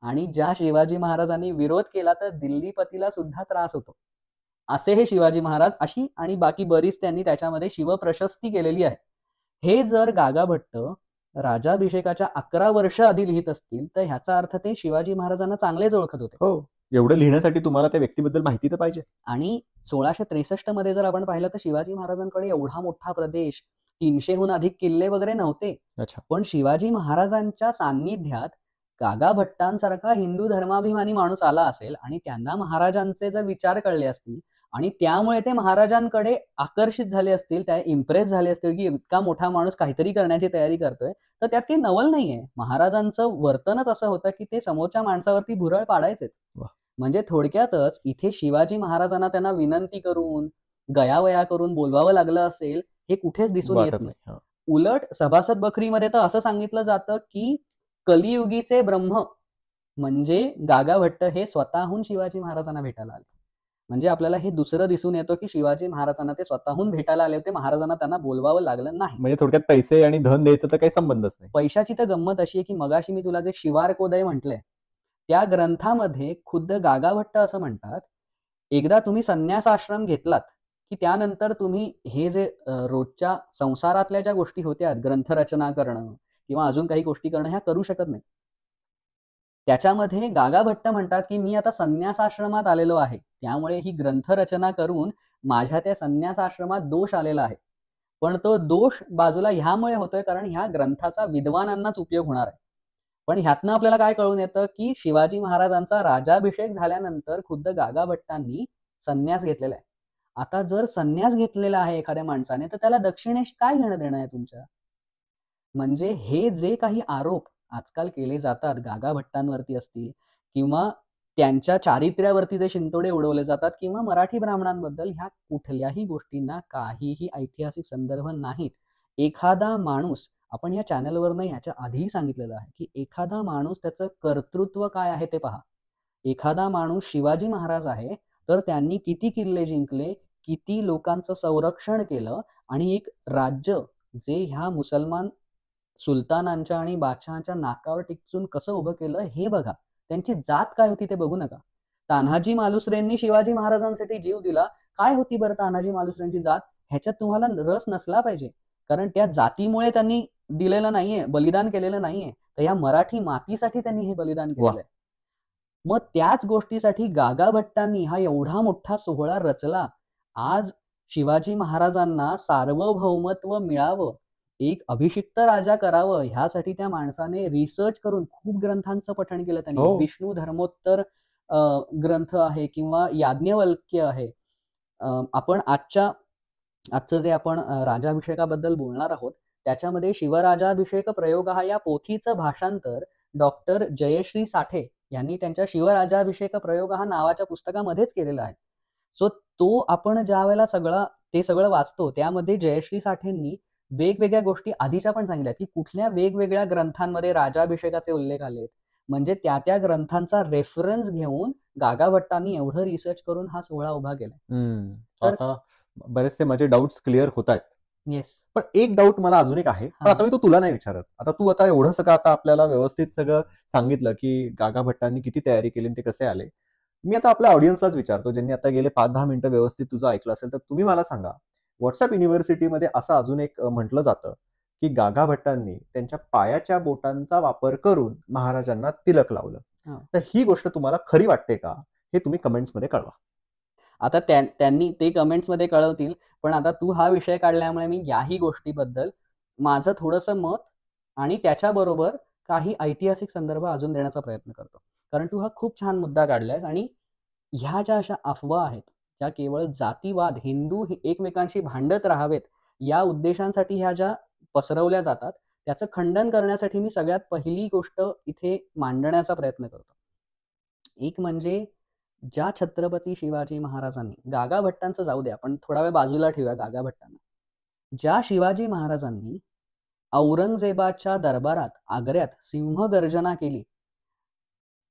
आणि ज्या शिवाजी महाराजांनी विरोध केला तर दिल्लीपतीला सुद्धा त्रास होतो. असे हे शिवाजी महाराज, अशी आणि बाकी बरीच त्यांनी त्याच्यामध्ये शिवप्रशस्ती केलेली आहे. हे जर गागा भट्ट राजाभिषेकाच्या 11 वर्ष आधी लिहित असतील तर ह्याचा अर्थ ते शिवाजी महाराजांना चांगलेच ओळखत होते.
हो, एवढं लिहिण्यासाठी तुम्हाला त्या व्यक्तीबद्दल माहिती तर पाहिजे.
आणि 1663 मध्ये जर आपण पाहिलं तर शिवाजी महाराजांकडे एवढा मोठा प्रदेश, 300हून अधिक किल्ले वगैरे नव्हते. पण शिवाजी महाराजांच्या सान्निध्यात गागा भट्टांसारखा हिंदू धर्माभिमानी माणूस आला असेल आणि त्यांना महाराजांचे जर विचार कळले असतील आणि त्यामुळे ते महाराजांकडे आकर्षित झाले असतील, त्या इम्प्रेस झाले असतील की इतका मोठा माणूस काहीतरी करण्याची तयारी करतोय, तर त्यात काही नवल नाहीये. महाराजांचं वर्तनच असं होतं की ते समोरच्या माणसावरती भुरळ पाडायचेच. म्हणजे थोडक्यातच इथे शिवाजी महाराजांना त्यांना विनंती करून, गयावया करून बोलवावं लागलं असेल हे कुठेच दिसून येत नाही. उलट सभासद बखरीमध्ये तर असं सांगितलं जातं की कलियुगीचे ब्रह्म म्हणजे गागा भट्ट हे स्वतःहून शिवाजी महाराजांना भेटायला आले. म्हणजे आपल्याला हे दुसरं दिसून येतं की शिवाजी महाराजांना ते स्वतःहून भेटायला आले होते, महाराजांना त्यांना बोलवावं लागलं नाही.
म्हणजे थोडक्यात पैसे आणि धन द्यायचं तर काही संबंधच नाही.
पैशाची तर गंमत अशी आहे की मगाशी मी तुला जे शिवारकोदय म्हटलंय त्या ग्रंथामध्ये खुद्द गागा भट्ट असं म्हणतात, एकदा तुम्ही संन्यास आश्रम घेतलात की त्यानंतर तुम्ही हे जे रोजच्या संसारातल्या ज्या गोष्टी होत्या, ग्रंथरचना करणं किंवा अजून काही गोष्टी करणं, ह्या करू शकत नाही. त्याच्यामध्ये गागा भट्ट म्हणतात की मी आता संन्यासाश्रमात आलेलो आहे, त्यामुळे ही ग्रंथरचना करून माझ्या त्या संन्यासाश्रमात दोष आलेला आहे. पण तो दोष बाजूला ह्यामुळे होतोय कारण ह्या ग्रंथाचा विद्वानांनाच उपयोग होणार आहे. पण ह्यातनं आपल्याला काय कळून येतं की शिवाजी महाराजांचा राजाभिषेक झाल्यानंतर खुद्द गागा भट्टांनी संन्यास घेतलेला आहे. आता जर संन्यास घेतलेला आहे एखाद्या माणसाने तर त्याला दक्षिणेश काय घेणं देणं आहे तुमच्या? म्हणजे हे जे काही आरोप आजकाल केले जातात गागा भट्टांवरती असतील किंवा त्यांच्या चारित्र्यावरती जे शिंतोडे उडवले जातात किंवा मराठी ब्राह्मणांबद्दल, ह्या कुठल्याही गोष्टींना काहीही ऐतिहासिक संदर्भ नाहीत. एखादा माणूस, आपण या चॅनलवरनं याच्या आधीही सांगितलेलं आहे की एखादा माणूस त्याचं कर्तृत्व काय आहे ते पहा. एखादा माणूस शिवाजी महाराज आहे तर त्यांनी किती किल्ले जिंकले, किती लोकांचं संरक्षण केलं आणि एक राज्य जे ह्या मुसलमान सुलतानांच्या आणि बादशहाच्या नाकावर टिकचून कसं उभं केलं हे बघा. त्यांची जात काय होती ते बघू नका. तान्हाजी मालुसरेंनी शिवाजी महाराजांसाठी जीव दिला. काय होती बरं तान्हाजी मालुसरेंची जात? ह्याच्यात तुम्हाला रस नसला पाहिजे, कारण त्या जातीमुळे त्यांनी दिलेलं नाहीये, बलिदान केलेलं नाहीये, तर या मराठी मातीसाठी त्यांनी हे बलिदान केलेलं आहे. मग त्याच गोष्टीसाठी गागा भट्टांनी हा एवढा मोठा सोहळा रचला. आज शिवाजी महाराजांना सार्वभौमत्व मिळावं, एक अभिषिक्त राजा करावं, ह्यासाठी त्या माणसाने रिसर्च करून खूप ग्रंथांचं पठण केलं त्यांनी. विष्णू धर्मोत्तर ग्रंथ आहे किंवा याज्ञवल्क्य आहे. आपण आजचं जे आपण राजाभिषेकाबद्दल बोलणार आहोत त्याच्यामध्ये शिवराजाभिषेक प्रयोग हा या पोथीचं भाषांतर डॉक्टर जयश्री साठे यांनी त्यांच्या शिवराजाभिषेक प्रयोग हा नावाच्या पुस्तकामध्येच केलेला आहे. सो तो आपण ज्या वेळेला ते सगळं वाचतो त्यामध्ये जयश्री साठेंनी वेगवेगळ्या गोष्टी आधीच्या पण सांगितल्या की कुठल्या वेगवेगळ्या ग्रंथांमध्ये राजाभिषेकाचे उल्लेख आलेत. म्हणजे त्या ग्रंथांचा रेफरन्स घेऊन गागा भट्टांनी एवढं रिसर्च करून हा सोहळा उभा केलाय.
तर बरेचसे माझे डाऊट्स क्लिअर होत आहेत.
येस.
पण एक डाऊट मला अजून एक आहे, पण आता मी तो तुला नाही विचारत. आता तू आता एवढं सगळं आता आपल्याला व्यवस्थित सगळं सांगितलं की गागा भट्टांनी किती तयारी केली ते कसे आले. मी आता आपल्या ऑडियन्सलाच विचारतो ज्यांनी आता गेले 5-10 मिनिटं व्यवस्थित तुझं ऐकलं असेल, तर तुम्ही मला सांगा, व्हॉट्सअप युनिव्हर्सिटीमध्ये असं अजून एक म्हटलं जातं की गागा भट्टांनी त्यांच्या पायाच्या बोटांचा वापर करून महाराजांना तिलक लावलं. तर ही गोष्ट तुम्हाला खरी वाटते का हे तुम्ही कमेंट्समध्ये कळवा.
आता त्यांनी ते कमेंट्समध्ये कळवतील, पण आता तू हा विषय काढल्यामुळे मी याही गोष्टीबद्दल माझं थोडंसं मत आणि त्याच्याबरोबर काही ऐतिहासिक संदर्भ अजून देण्याचा प्रयत्न करतो. कारण तू हा खूप छान मुद्दा काढलायस आणि ह्या ज्या अशा अफवा आहेत, ज्या केवळ जातीवाद, हिंदू एकमेकांशी भांडत राहावेत या उद्देशांसाठी ह्या ज्या पसरवल्या जातात, त्याचं खंडन करण्यासाठी मी सगळ्यात पहिली गोष्ट इथे मांडण्याचा प्रयत्न करतो. एक म्हणजे ज्या छत्रपती शिवाजी महाराजांनी, गागा भट्टांचं जाऊ द्या, आपण थोडा वेळ बाजूला ठेवूया गागा भट्टांना. ज्या शिवाजी महाराजांनी औरंगजेबाच्या दरबारात आग्र्यात सिंहगर्जना केली,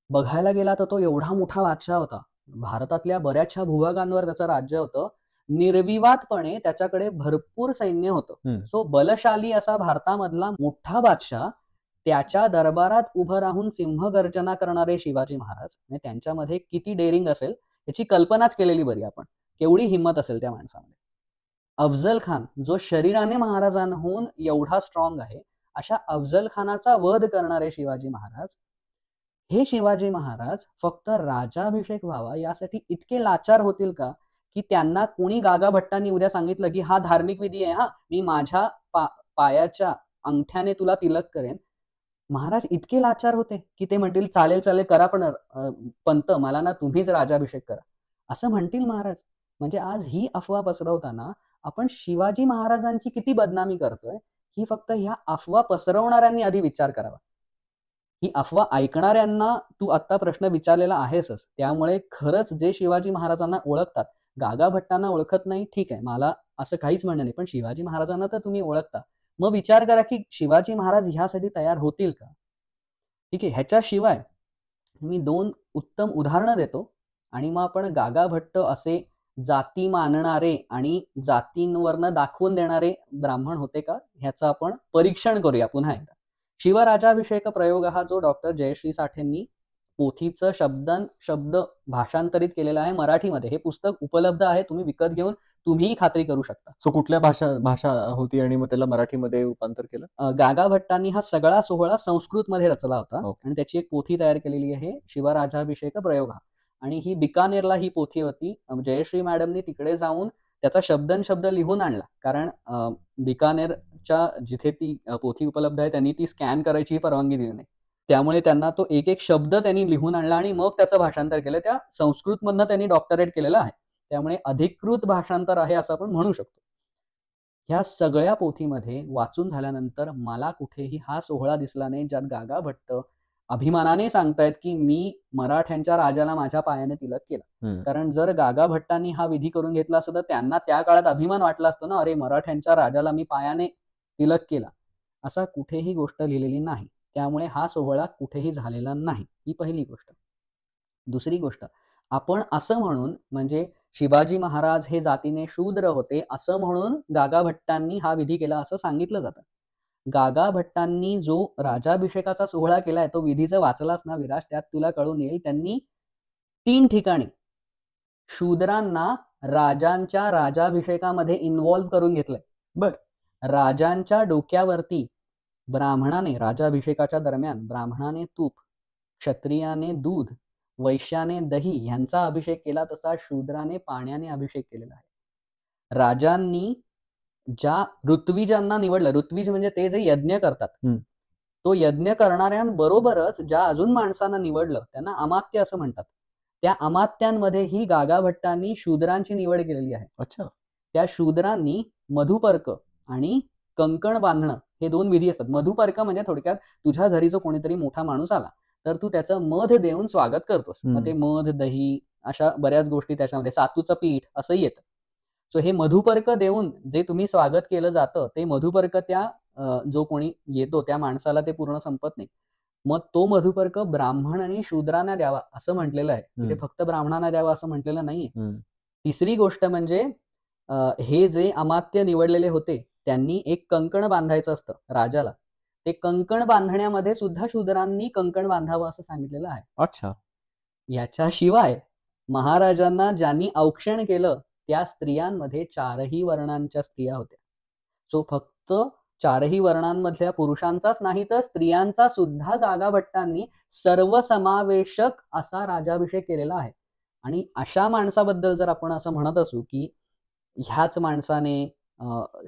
बघायला गेला तर तो एवढा मोठा बादशाह होता, भारतातल्या बऱ्याचशा भूभागांवर त्याचं राज्य होतं, निर्विवादपणे त्याच्याकडे भरपूर सैन्य होतं. सो बलशाली असा भारतामधला मोठा बादशाह, त्याच्या दरबारात उभं राहून सिंहगर्जना करणारे शिवाजी महाराज, आणि त्यांच्यामध्ये किती डेअरिंग असेल याची कल्पनाच केलेली बरी आपण, केवढी हिंमत असेल त्या माणसामध्ये. अफजल खान, जो शरीराने महाराजांहून एवढा स्ट्रॉंग आहे, अशा अफजल खानाचा वध करणारे शिवाजी महाराज, हे शिवाजी महाराज फक्त राजाभिषेक व्हावा यासाठी इतके लाचार होतील का, की त्यांना कोणी गागा भट्टांनी उद्या सांगितलं की हा धार्मिक विधी आहे, हा मी माझ्या पायाच्या अंगठ्याने तुला तिलक करेन, महाराज इतके लाचार होते की ते म्हणतील चालेल चालेल करा, पण पंत मला ना तुम्हीच राजाभिषेक करा, असं म्हणतील महाराज. म्हणजे आज ही अफवा पसरवताना आपण शिवाजी महाराजांची किती बदनामी करतोय, ही फक्त ह्या अफवा पसरवणाऱ्यांनी आधी विचार करावा. ही अफवा ऐकणाऱ्यांना तू आता प्रश्न विचारलेला आहेसच, त्यामुळे खरंच जे शिवाजी महाराजांना ओळखतात, गागा भट्टांना ओळखत नाही ठीक आहे, मला असं काहीच म्हणणं नाही, पण शिवाजी महाराजांना तर तुम्ही ओळखता, मग विचार करा की शिवाजी महाराज ह्यासाठी तयार होतील का. ठीक आहे, ह्याच्याशिवाय मी 2 उत्तम उदाहरणं देतो आणि मग आपण गागा भट्ट असे जाती मानणारे आणि जातींवरनं दाखवून देणारे ब्राह्मण होते का ह्याचं आपण परीक्षण करूया पुन्हा एकदा. शिवराजाभिषेक प्रयोग हा जो डॉक्टर जयश्री साठेंनी पोथीचं शब्द भाषांतरित केलेलं आहे मराठीमध्ये, हे पुस्तक उपलब्ध आहे, तुम्ही विकत घेऊन तुम्हीही खात्री करू शकता.
सो कुठल्या भाषा होती आणि मग त्याला मराठीमध्ये रूपांतर केलं?
गागा भट्टांनी हा सगळा सोहळा संस्कृतमध्ये रचला होता आणि त्याची एक पोथी तयार केलेली आहे, शिवराजाभिषेक प्रयोग हा. आणि ही बिकानेरला ही पोथी होती. जयश्री मॅडमनी तिकडे जाऊन त्याचा शब्द लिहून आणला, कारण बिकानेरच्या जिथे ती पोथी उपलब्ध आहे त्यांनी ती स्कॅन करायची परवानगी दिली नाही, त्यामुळे त्यांना तो एक एक शब्द त्यांनी लिहून आणला आणि मग त्याचं भाषांतर केलं. त्या संस्कृतमधनं त्यांनी डॉक्टरेट केलेलं आहे, त्यामुळे अधिकृत भाषांतर आहे असं आपण म्हणू शकतो. ह्या सगळ्या पोथीमध्ये वाचून झाल्यानंतर मला कुठेही हा सोहळा दिसला नाही ज्यात गागा भट्ट अभिमानाने सांगतायत की मी मराठ्यांच्या राजाला माझ्या पायाने तिलक केला. कारण जर गागा भट्टांनी हा विधी करून घेतला असता तर त्यांना त्या काळात अभिमान वाटला असतो ना, अरे मराठ्यांच्या राजाला मी पायाने तिलक केला, असा कुठेही गोष्ट लिहिलेली नाही, त्यामुळे हा सोहळा कुठेही झालेला नाही, ही पहिली गोष्ट. दुसरी गोष्ट, आपण असं म्हणून, म्हणजे शिवाजी महाराज हे जातीने शूद्र होते असं म्हणून गागा भट्टांनी हा विधी केला असं सांगितलं जातं. गागा भट्टांनी जो राजाभिषेकाचा सोहळा केलाय तो विधीचं वाचलास ना विराज, त्यात तुला कळून येईल त्यांनी 3 ठिकाणी शूद्रांना राजांच्या राजाभिषेकामध्ये इन्व्हॉल्व्ह करून घेतलंय.
बर.
राजांच्या डोक्यावरती ब्राह्मणाने राजाभिषेकाच्या दरम्यान ब्राह्मणाने तूप, क्षत्रियाने दूध, वैश्याने दही ह्यांचा अभिषेक केला, तसा शूद्राने पाण्याने अभिषेक केलेला आहे. राजांनी ज्या ऋत्विजांना निवडलं, ऋत्विज म्हणजे ते जे यज्ञ करतात, तो यज्ञ करणाऱ्यांबरोबरच ज्या अजून माणसांना निवडलं त्यांना अमात्य असं म्हणतात, त्या अमात्यांमध्ये ही गागा भट्टांनी शूद्रांची निवड केलेली आहे.
अच्छा.
त्या शूद्रांनी मधुपर्क आणि कंकण बांधणं हे 2 विधी असतात. मधुपर्क म्हणजे थोडक्यात तुझ्या घरी जो कोणीतरी मोठा माणूस आला तर तू त्याचं मध देऊन स्वागत करतोस, मग ते मध, दही अशा बऱ्याच गोष्टी त्याच्यामध्ये, सातूचं पीठ असंही येतं. सो हे मधुपर्क देऊन जे तुम्ही स्वागत केलं जातं ते मधुपर्क त्या जो कोणी येतो त्या माणसाला ते पूर्ण संपत नाही, मग तो मधुपर्क ब्राह्मण आणि शूद्रांना द्यावा असं म्हटलेलं आहे, ते फक्त ब्राह्मणांना द्यावा असं म्हटलेलं नाहीये. तिसरी गोष्ट म्हणजे हे जे अमात्य निवडलेले होते त्यांनी एक कंकण बांधायचं असतं राजाला, ते कंकण बांधण्यामध्ये सुद्धा शूद्रांनी कंकण बांधावं असं सांगितलेलं आहे.
अच्छा.
याच्याशिवाय महाराजांना ज्यांनी औक्षण केलं त्या स्त्रियांमध्ये 4ही वर्णांच्या स्त्रिया होत्या. सो फक्त 4ही वर्णांमधल्या पुरुषांचाच नाही तर स्त्रियांचा सुद्धा गागा भट्टांनी सर्वसमावेशक असा राजाभिषेक केलेला आहे. आणि अशा माणसाबद्दल जर आपण असं म्हणत असू की ह्याच माणसाने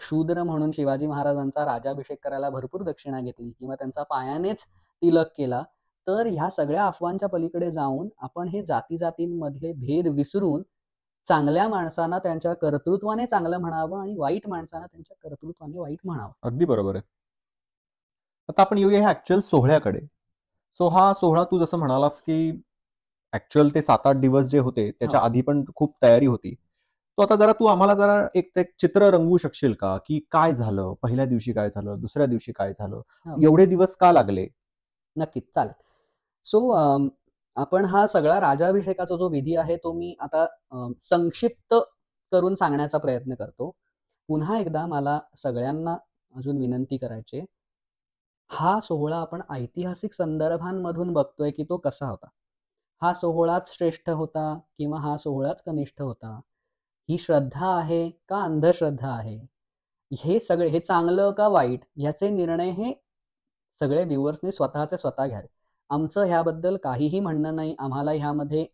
शूद्र म्हणून शिवाजी महाराजांचा राज्याभिषेक करायला भरपूर दक्षिणा घेतली किंवा त्यांचा पायानेच तिलक केला, तर ह्या सगळ्या अफवांच्या पलीकडे जाऊन आपण हे जातीजातींमधले भेद विसरून चांगल्या माणसांना त्यांच्या कर्तृत्वाने चांगलं म्हणावं आणि वाईट माणसांना त्यांच्या कर्तृत्वाने वाईट म्हणावं.
अगदी बरोबर आहे. आता आपण येऊया ह्या ऍक्च्युअल सोहळ्याकडे. सो हा सोहळा तू जसं म्हणालास की ऍक्च्युअल ते 7-8 दिवस जे होते त्याच्या
हो.
आधी पण खूप तयारी होती. तो आता जरा तू आम्हाला जरा एक चित्र रंगवू शकशील का, की काय झालं, पहिल्या दिवशी काय झालं, दुसऱ्या दिवशी काय झालं,
हो.
एवढे दिवस का लागले?
नक्कीच, चालेल. सो आपण हा सगळा राज्याभिषेकाचा जो विधी आहे तो मी आता संक्षिप्त करून सांगण्याचा प्रयत्न करतो. पुन्हा एकदा मला सगळ्यांना अजून विनंती करायची आहे, हा सोहळा आपण ऐतिहासिक संदर्भांमधून बघतोय की तो कसा होता. हा सोहळाच श्रेष्ठ होता किंवा हा सोहळाच कनिष्ठ होता? ही श्रद्धा आहे का अंधश्रद्धा आहे? हे चांगलं का वाईट ह्याचे निर्णय हे सगळे व्ह्युअर्सने स्वतःचे स्वतः घ्यावे. आमचं ह्याबद्दल काहीही म्हणणं नाही. आम्हाला ह्यामध्ये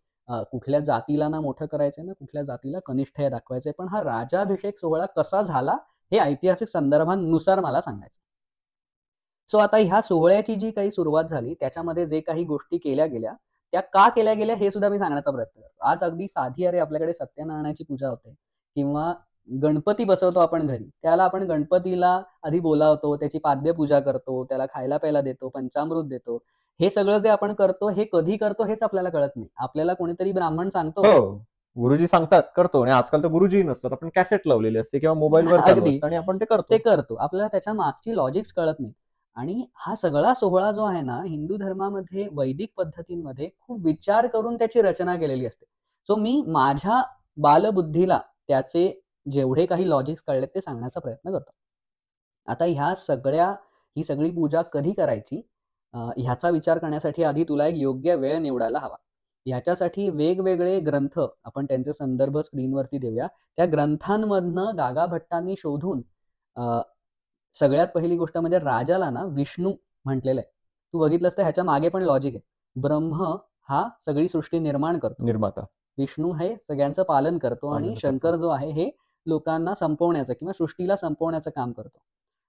कुठल्या जातीला ना मोठं करायचंय ना कुठल्या जातीला कनिष्ठ हे दाखवायचंय. पण हा राज्याभिषेक सोहळा कसा झाला हे ऐतिहासिक संदर्भांनुसार मला सांगायचं. सो आता ह्या सोहळ्याची जी काही सुरुवात झाली त्याच्यामध्ये जे काही गोष्टी केल्या गेल्या त्या का केल्या गेल्या हे सुद्धा मी सांगण्याचा प्रयत्न करतो. आज अगदी साधी अरे आपल्याकडे सत्यनारायणाची पूजा होते किंवा गणपती बसवतो आपण घरी. त्याला आपण गणपतीला आधी बोलावतो, त्याची पाद्यपूजा करतो, त्याला खायला प्यायला देतो, पंचामृत देतो. हे सगळं जे आपण करतो हे कधी करतो हेच आपल्याला कळत नाही. आपल्याला कोणीतरी ब्राह्मण सांगतो
हो, गुरुजी सांगतात करतो, आणि आजकाल तर गुरुजी नसतात, आपण कॅसेट लावलेली असते किंवा मोबाईलवर चालू
अगदी
असतं आणि आपण ते
ते
करतो.
करतो. आपल्याला त्याच्या मागची लॉजिक्स कळत नाही. आणि हा सगळा सोहळा जो आहे ना हिंदू धर्मामध्ये वैदिक पद्धतींमध्ये खूप विचार करून त्याची रचना केलेली असते. सो मी माझ्या बालबुद्धीला त्याचे जेवढे काही लॉजिक्स कळले ते सांगण्याचा प्रयत्न करतो. आता ही सगळी पूजा कधी करायची ह्याचा विचार करण्यासाठी आधी तुला एक योग्य वेळ निवडायला हवा. ह्याच्यासाठी वेगवेगळे ग्रंथ आपण त्यांचे संदर्भ स्क्रीनवरती देऊया. त्या ग्रंथांमधनं गागा भट्टांनी शोधून सगळ्यात पहिली गोष्ट म्हणजे राजाला ना विष्णू म्हटलेलं आहे. तू बघितलंस तर ह्याच्या मागे पण लॉजिक आहे. ब्रह्म हा सगळी सृष्टी निर्माण करतो.
निर्माता.
विष्णू हे सगळ्यांचं पालन करतो आणि
पालन करतो.
शंकर जो आहे हे लोकांना संपवण्याचं किंवा सृष्टीला संपवण्याचं काम करतो.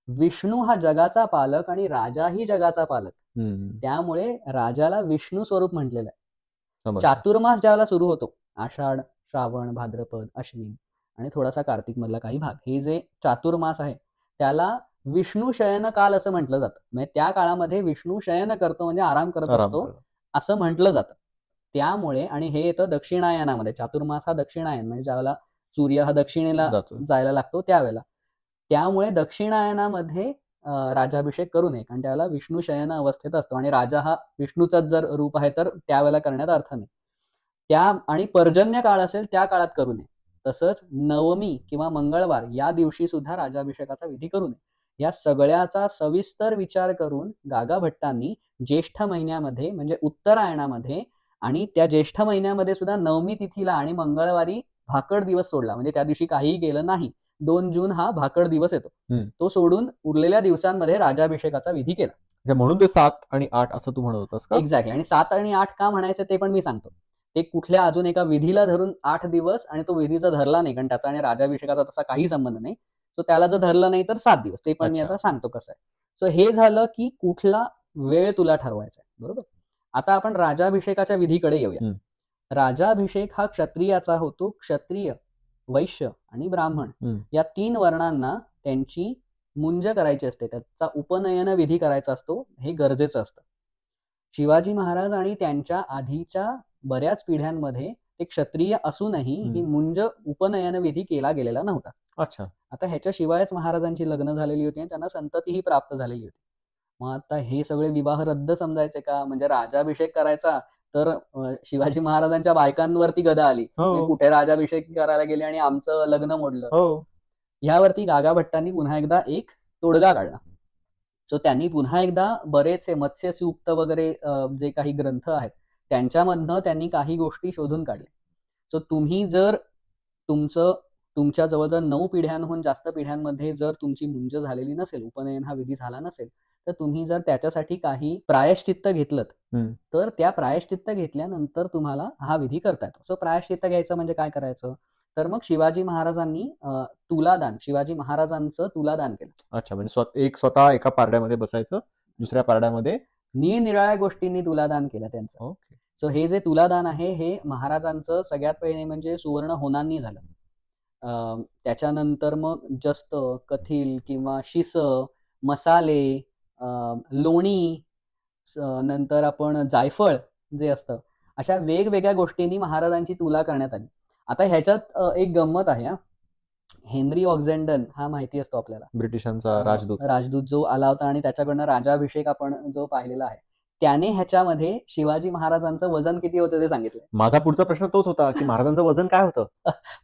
विष्णू हा जगाचा पालक आणि राजाही जगाचा पालक. त्यामुळे राजाला विष्णू स्वरूप म्हटलेलं आहे.
समजलं.
चातुर्मास ज्यावेळेला सुरू होतो, आषाढ, श्रावण, भाद्रपद, अश्विन आणि थोडासा कार्तिक मधला काही भाग, हे जे चातुर्मास आहे त्याला विष्णू शयन काल असं म्हटलं जातं. म्हणजे त्या काळामध्ये विष्णू शयन करतो म्हणजे आराम करत
आराम
असतो
करा.
असं म्हटलं जातं. त्यामुळे आणि हे येतं दक्षिणायनामध्ये. चातुर्मास हा दक्षिणायन म्हणजे ज्यावेळेला सूर्य हा दक्षिणेला
जातो.
जायला लागतो त्यावेळेला. त्यामुळे दक्षिणायनामध्ये राज्याभिषेक करू नये कारण त्यावेळेला विष्णू शयन अवस्थेत असतो आणि राजा हा विष्णूचाच जर रूप आहे तर त्यावेळेला करण्यात अर्थ नाही. आणि पर्जन्य काळ असेल त्या काळात करू नये. तसंच नवमी किंवा मंगळवार या दिवशी सुद्धा राज्याभिषेकाचा विधी करू नये. या सगळ्याचा सविस्तर विचार करून गागा भट्टांनी ज्येष्ठ महिन्यामध्ये म्हणजे उत्तरायणामध्ये आणि त्या ज्येष्ठ महिन्यामध्ये सुद्धा नवमी तिथीला आणि मंगळवारी भाकड दिवस सोडला. म्हणजे त्या दिवशी काहीही केलं नाही. 2 जून हा भाकड दिवस येतो. तो सोडून उरलेल्या दिवसांमध्ये राज्याभिषेकाचा विधी केला.
म्हणून ते 7 आणि 8 असं तू म्हणत होतास का?
एक्झॅक्टली. आणि 7 आणि 8 का म्हणायचं ते पण मी सांगतो. ते कुठल्या अजून एका विधीला धरून 8 दिवस आणि तो विधीचा धरला नाही कारण त्याचा आणि राज्याभिषेकाचा तसा काही संबंध नाही. सो त्याला जर धरलं नाही तर 7 दिवस. ते पण मी आता सांगतो कसं आहे. सो हे झालं की कुठला वेळ तुला ठरवायचा आहे. बरोबर. आता आपण राज्याभिषेकाच्या विधीकडे येऊया. राज्याभिषेक हा क्षत्रियाचा होतो. क्षत्रिय, वैश्य आणि ब्राह्मण या 3 वर्णांना त्यांची मुंज करायची असते. त्याचा उपनयन विधी करायचा असतो. हे गरजेचं असतं. शिवाजी महाराज आणि त्यांच्या आधीच्या बऱ्याच पिढ्यांमध्ये ते क्षत्रिय असूनही ही मुंज उपनयन विधी केला गेलेला नव्हता.
अच्छा.
आता ह्याच्याशिवायच महाराजांची लग्न झालेली होती आणि त्यांना संततीही प्राप्त झालेली होती. मग आता हे सगळे विवाह रद्द समजायचे का? म्हणजे राज्याभिषेक करायचा तर शिवाजी महाराजांच्या बायकांवरती गदा आली. कुठे राज्याभिषेक करायला गेले आणि आमचं लग्न मोडलं. ह्यावरती गागा भट्टांनी पुन्हा एकदा एक तोडगा काढला. सो त्यांनी पुन्हा एकदा बरेचसे मत्स्यसूक्त वगैरे जे काही ग्रंथ आहेत त्यांच्यामधनं त्यांनी काही गोष्टी शोधून काढल्या. सो तुम्ही जर तुमच्या जवळजवळ 9 पिढ्यांहून जास्त पिढ्यांमध्ये जर तुमची मुंज झालेली नसेल, उपनयन हा विधी झाला नसेल, तर तुम्ही जर त्याच्यासाठी काही प्रायश्चित्त घेतलं तर त्या प्रायश्चित्त घेतल्यानंतर तुम्हाला हा विधी करता येतो. सो प्रायश्चित्त घ्यायचं म्हणजे काय करायचं, तर मग शिवाजी महाराजांनी तुलादान, शिवाजी महाराजांचं तुलादान केलं.
अच्छा, म्हणजे स्वतः एका पारड्यामध्ये बसायचं, दुसऱ्या पारड्यामध्ये
निरनिराळ्या गोष्टींनी तुलादान केलं त्यांचं.
ओके.
सो हे जे तुलादान आहे हे महाराजांचं सगळ्यात पहिले म्हणजे सुवर्ण होनांनी झालं. त्याच्यानंतर मग जस्त, कथील किंवा शिस, मसाले, लोणी, नंतर आपण जायफळ जे असतं, अशा वेगवेगळ्या गोष्टींनी महाराजांची तुला करण्यात आली. आता ह्याच्यात एक गंमत आहे. हेनरी ऑक्झेंडन हा माहिती असतो आपल्याला,
ब्रिटिशांचा
राजदूत जो आला होता आणि त्याच्याकडनं राजाभिषेक आपण जो पाहिलेला आहे, त्याने ह्याच्यामध्ये शिवाजी महाराजांचं वजन किती होतं ते सांगितलं.
माझा पुढचा प्रश्न तोच होता की महाराजांचं वजन काय होतं.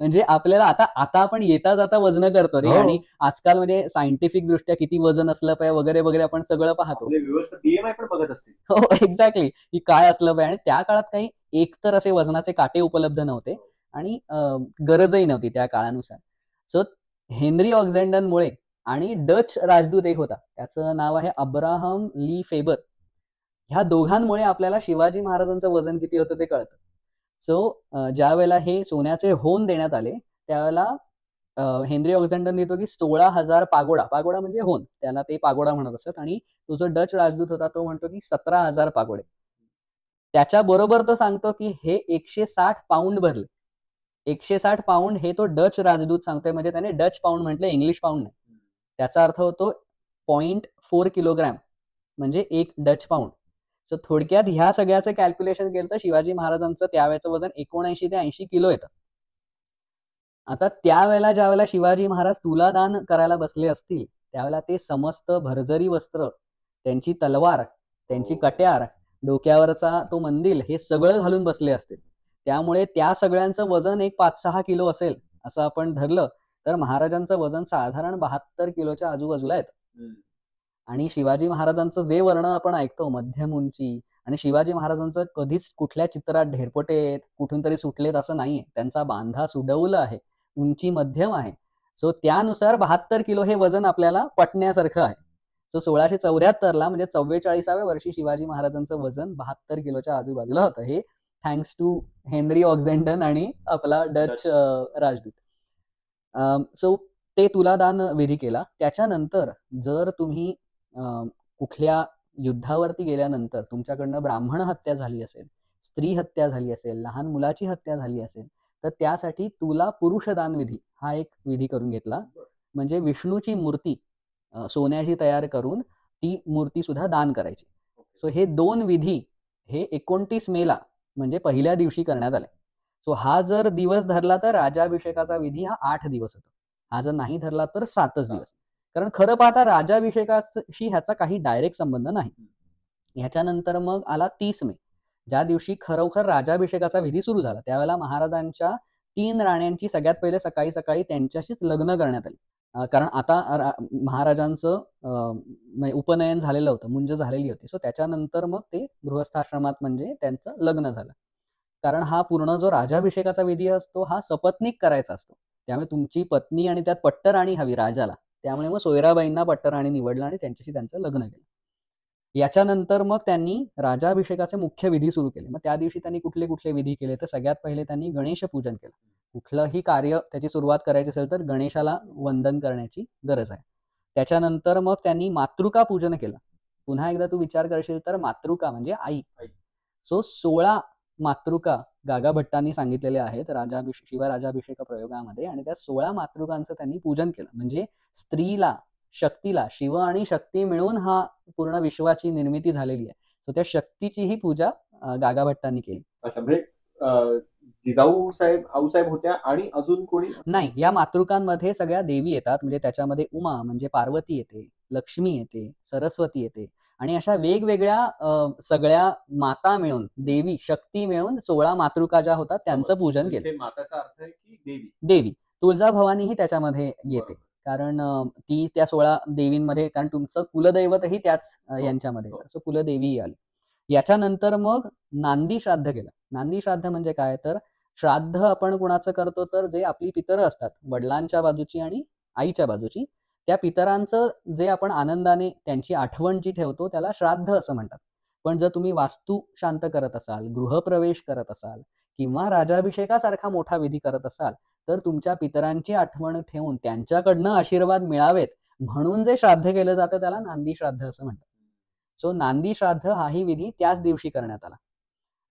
म्हणजे आपल्याला आता आपण येता जाता वजन करतो रे, आणि आजकाल म्हणजे सायंटिफिक दृष्ट्या किती वजन असलं पाहिजे वगैरे वगैरे आपण सगळं पाहतो.
BMI पण बघत असतील.
हो, एक्झॅक्टली, की काय असलं पाहिजे. आणि त्या काळात काही एकतर असे वजनाचे काटे उपलब्ध नव्हते आणि गरजही नव्हती त्या काळानुसार. सो हेनरी ऑक्झेंडनमुळे आणि डच राजदूत एक होता, त्याचं नाव आहे अब्राहम ली फेबर, ह्या दोघांमुळे आपल्याला शिवाजी महाराजांचं वजन किती होतं ते कळतं. सो ज्या वेळेला हे सोन्याचे होन देण्यात आले त्यावेळेला हेनरी ऑक्झेंडन लिहितो की 16,000 पागोडा म्हणजे होन, त्याला ते पागोडा म्हणत असत, आणि तो जो डच राजदूत होता तो म्हणतो की 17,000 पागोडे. त्याच्याबरोबर तो सांगतो की हे 160 पाऊंड भरले. 160 पाऊंड हे तो डच राजदूत सांगतोय, म्हणजे त्याने डच पाऊंड म्हटलं, इंग्लिश पाऊंड नाही. त्याचा अर्थ होतो 0.4 किलोग्रॅम, म्हणजे 1 डच पाऊंड. सो थोडक्यात ह्या सगळ्याचं कॅल्क्युलेशन केलं तर शिवाजी महाराजांचं त्यावेळेचं वजन 79 ते 80 किलो येतं. आता त्यावेळेला ज्यावेळेला शिवाजी महाराज तुलादान करायला बसले असतील त्यावेळेला ते समस्त भरजरी वस्त्र, त्यांची तलवार, त्यांची कट्यार, डोक्यावरचा तो मंदिल, हे सगळं घालून बसले असतील. त्यामुळे त्या सगळ्यांचं वजन एक 5-6 किलो असेल असं आपण धरलं तर महाराजांचं वजन साधारण 72 किलोच्या आजूबाजूला येतं. आणि शिवाजी महाराजांचं जे वर्णन आपण ऐकतो, मध्यम उंची, आणि शिवाजी महाराजांचं कधीच कुठल्या चित्रात ढेरपोटे कुठून तरी सुटलेत असं नाहीये. त्यांचा बांधा सुडवला आहे, उंची मध्यम आहे. सो त्यानुसार 72 किलो हे वजन आपल्याला पटण्यासारखं आहे. सो 1674ला म्हणजे 44व्या वर्षी शिवाजी महाराजांचं वजन 72 किलोच्या आजूबाजूला होतं. हे थँक्स टू हेनरी ऑक्झेंडन आणि आपला डच राजदूत. सो ते तुलादान विधी केला. त्याच्यानंतर जर तुम्ही कुठल्या युद्धावरती गेल्यानंतर तुमच्याकडनं ब्राह्मण हत्या झाली असेल, स्त्री हत्या झाली असेल, लहान मुलाची हत्या झाली असेल, तर त्यासाठी तुला पुरुषदान विधी हा एक विधी करून घेतला. म्हणजे विष्णूची मूर्ती सोन्याची तयार करून ती मूर्ती सुद्धा दान करायची. सो हे 2 विधी हे 29 मेला म्हणजे पहिल्या दिवशी करण्यात आले. सो हा जर दिवस धरला तर राजाभिषेकाचा विधी हा 8 दिवस होतो. हा जर नाही धरला तर 7च दिवस. कारण खरं पाहता राजाभिषेकाशी ह्याचा काही डायरेक्ट संबंध नाही. ह्याच्यानंतर मग आला 30 मे, ज्या दिवशी खरोखर राजाभिषेकाचा विधी सुरू झाला. त्यावेळेला महाराजांच्या 3 राण्यांची सगळ्यात पहिले सकाळी सकाळी त्यांच्याशीच लग्न करण्यात आली. कारण आता महाराजांचं उपनयन झालेलं होतं, मुंज झालेली होती. सो त्याच्यानंतर मग ते गृहस्थाश्रमात म्हणजे त्यांचं लग्न झालं. कारण हा पूर्ण जो राजाभिषेकाचा विधी असतो हा सपत्नीक करायचा असतो. त्यामुळे तुमची पत्नी आणि त्यात पट्टराणी हवी राजाला. त्यामुळे मग सोयराबाईंना पट्टराणी निवडलं आणि त्यांच्याशी त्यांचं लग्न केलं. याच्यानंतर मग त्यांनी राजाभिषेकाचे मुख्य विधी सुरू केले. मग त्या दिवशी त्यांनी कुठले कुठले विधी केले तर सगळ्यात पहिले त्यांनी गणेश पूजन केलं. कुठलंही कार्य त्याची सुरुवात करायची असेल तर गणेशाला वंदन करण्याची गरज आहे. त्याच्यानंतर मग त्यांनी मातृका पूजन केलं. पुन्हा एकदा तू विचार करशील तर मातृका म्हणजे आई. सो 16 मातृका गागा भट्टांनी सांगितलेले आहेत शिवराजाभिषेक प्रयोगामध्ये, आणि त्या 16 मातृकांचं त्यांनी पूजन केलं. म्हणजे स्त्रीला, शक्तीला, शिव आणि शक्ती मिळून हा पूर्ण विश्वाची निर्मिती झालेली आहे. सो त्या शक्तीचीही पूजा गागा भट्टांनी केली.
अच्छा, म्हणजे जिजाऊ साहेब, आऊसाहेब होत्या आणि अजून कोणी
नाही. या मातृकांमध्ये सगळ्या देवी येतात. म्हणजे त्याच्यामध्ये उमा म्हणजे पार्वती येते, लक्ष्मी येते, सरस्वती येते, आणि अशा वेगवेगळ्या सगळ्या माता मिळून, देवी शक्ती मिळून 16 मातृका ज्या होतात त्यांचं पूजन केलं.
माताचा अर्थ आहे की
देवी. तुळजाभवानीही त्याच्यामध्ये येते, कारण ती त्या 16 देवींमध्ये, कारण तुमचं कुलदैवतही त्याच यांच्यामध्ये येतं. सो कुलदेवी आली. याच्यानंतर मग नांदी श्राद्ध केलं. नांदी श्राद्ध म्हणजे काय तर श्राद्ध आपण कुणाचं करतो तर जे आपली पितरं असतात, वडिलांच्या बाजूची आणि आईच्या बाजूची, त्या पितरांचं जे आपण आनंदाने त्यांची आठवण जी ठेवतो त्याला श्राद्ध असं म्हणतात. पण जर तुम्ही वास्तू शांत करत असाल, गृहप्रवेश करत असाल किंवा राजाभिषेकासारखा मोठा विधी करत असाल, तर तुमच्या पितरांची आठवण ठेवून त्यांच्याकडनं आशीर्वाद मिळावेत म्हणून जे श्राद्ध केलं जातं त्याला नांदी श्राद्ध असं म्हणतात. सो नांदी श्राद्ध हाही विधी त्याच दिवशी करण्यात आला.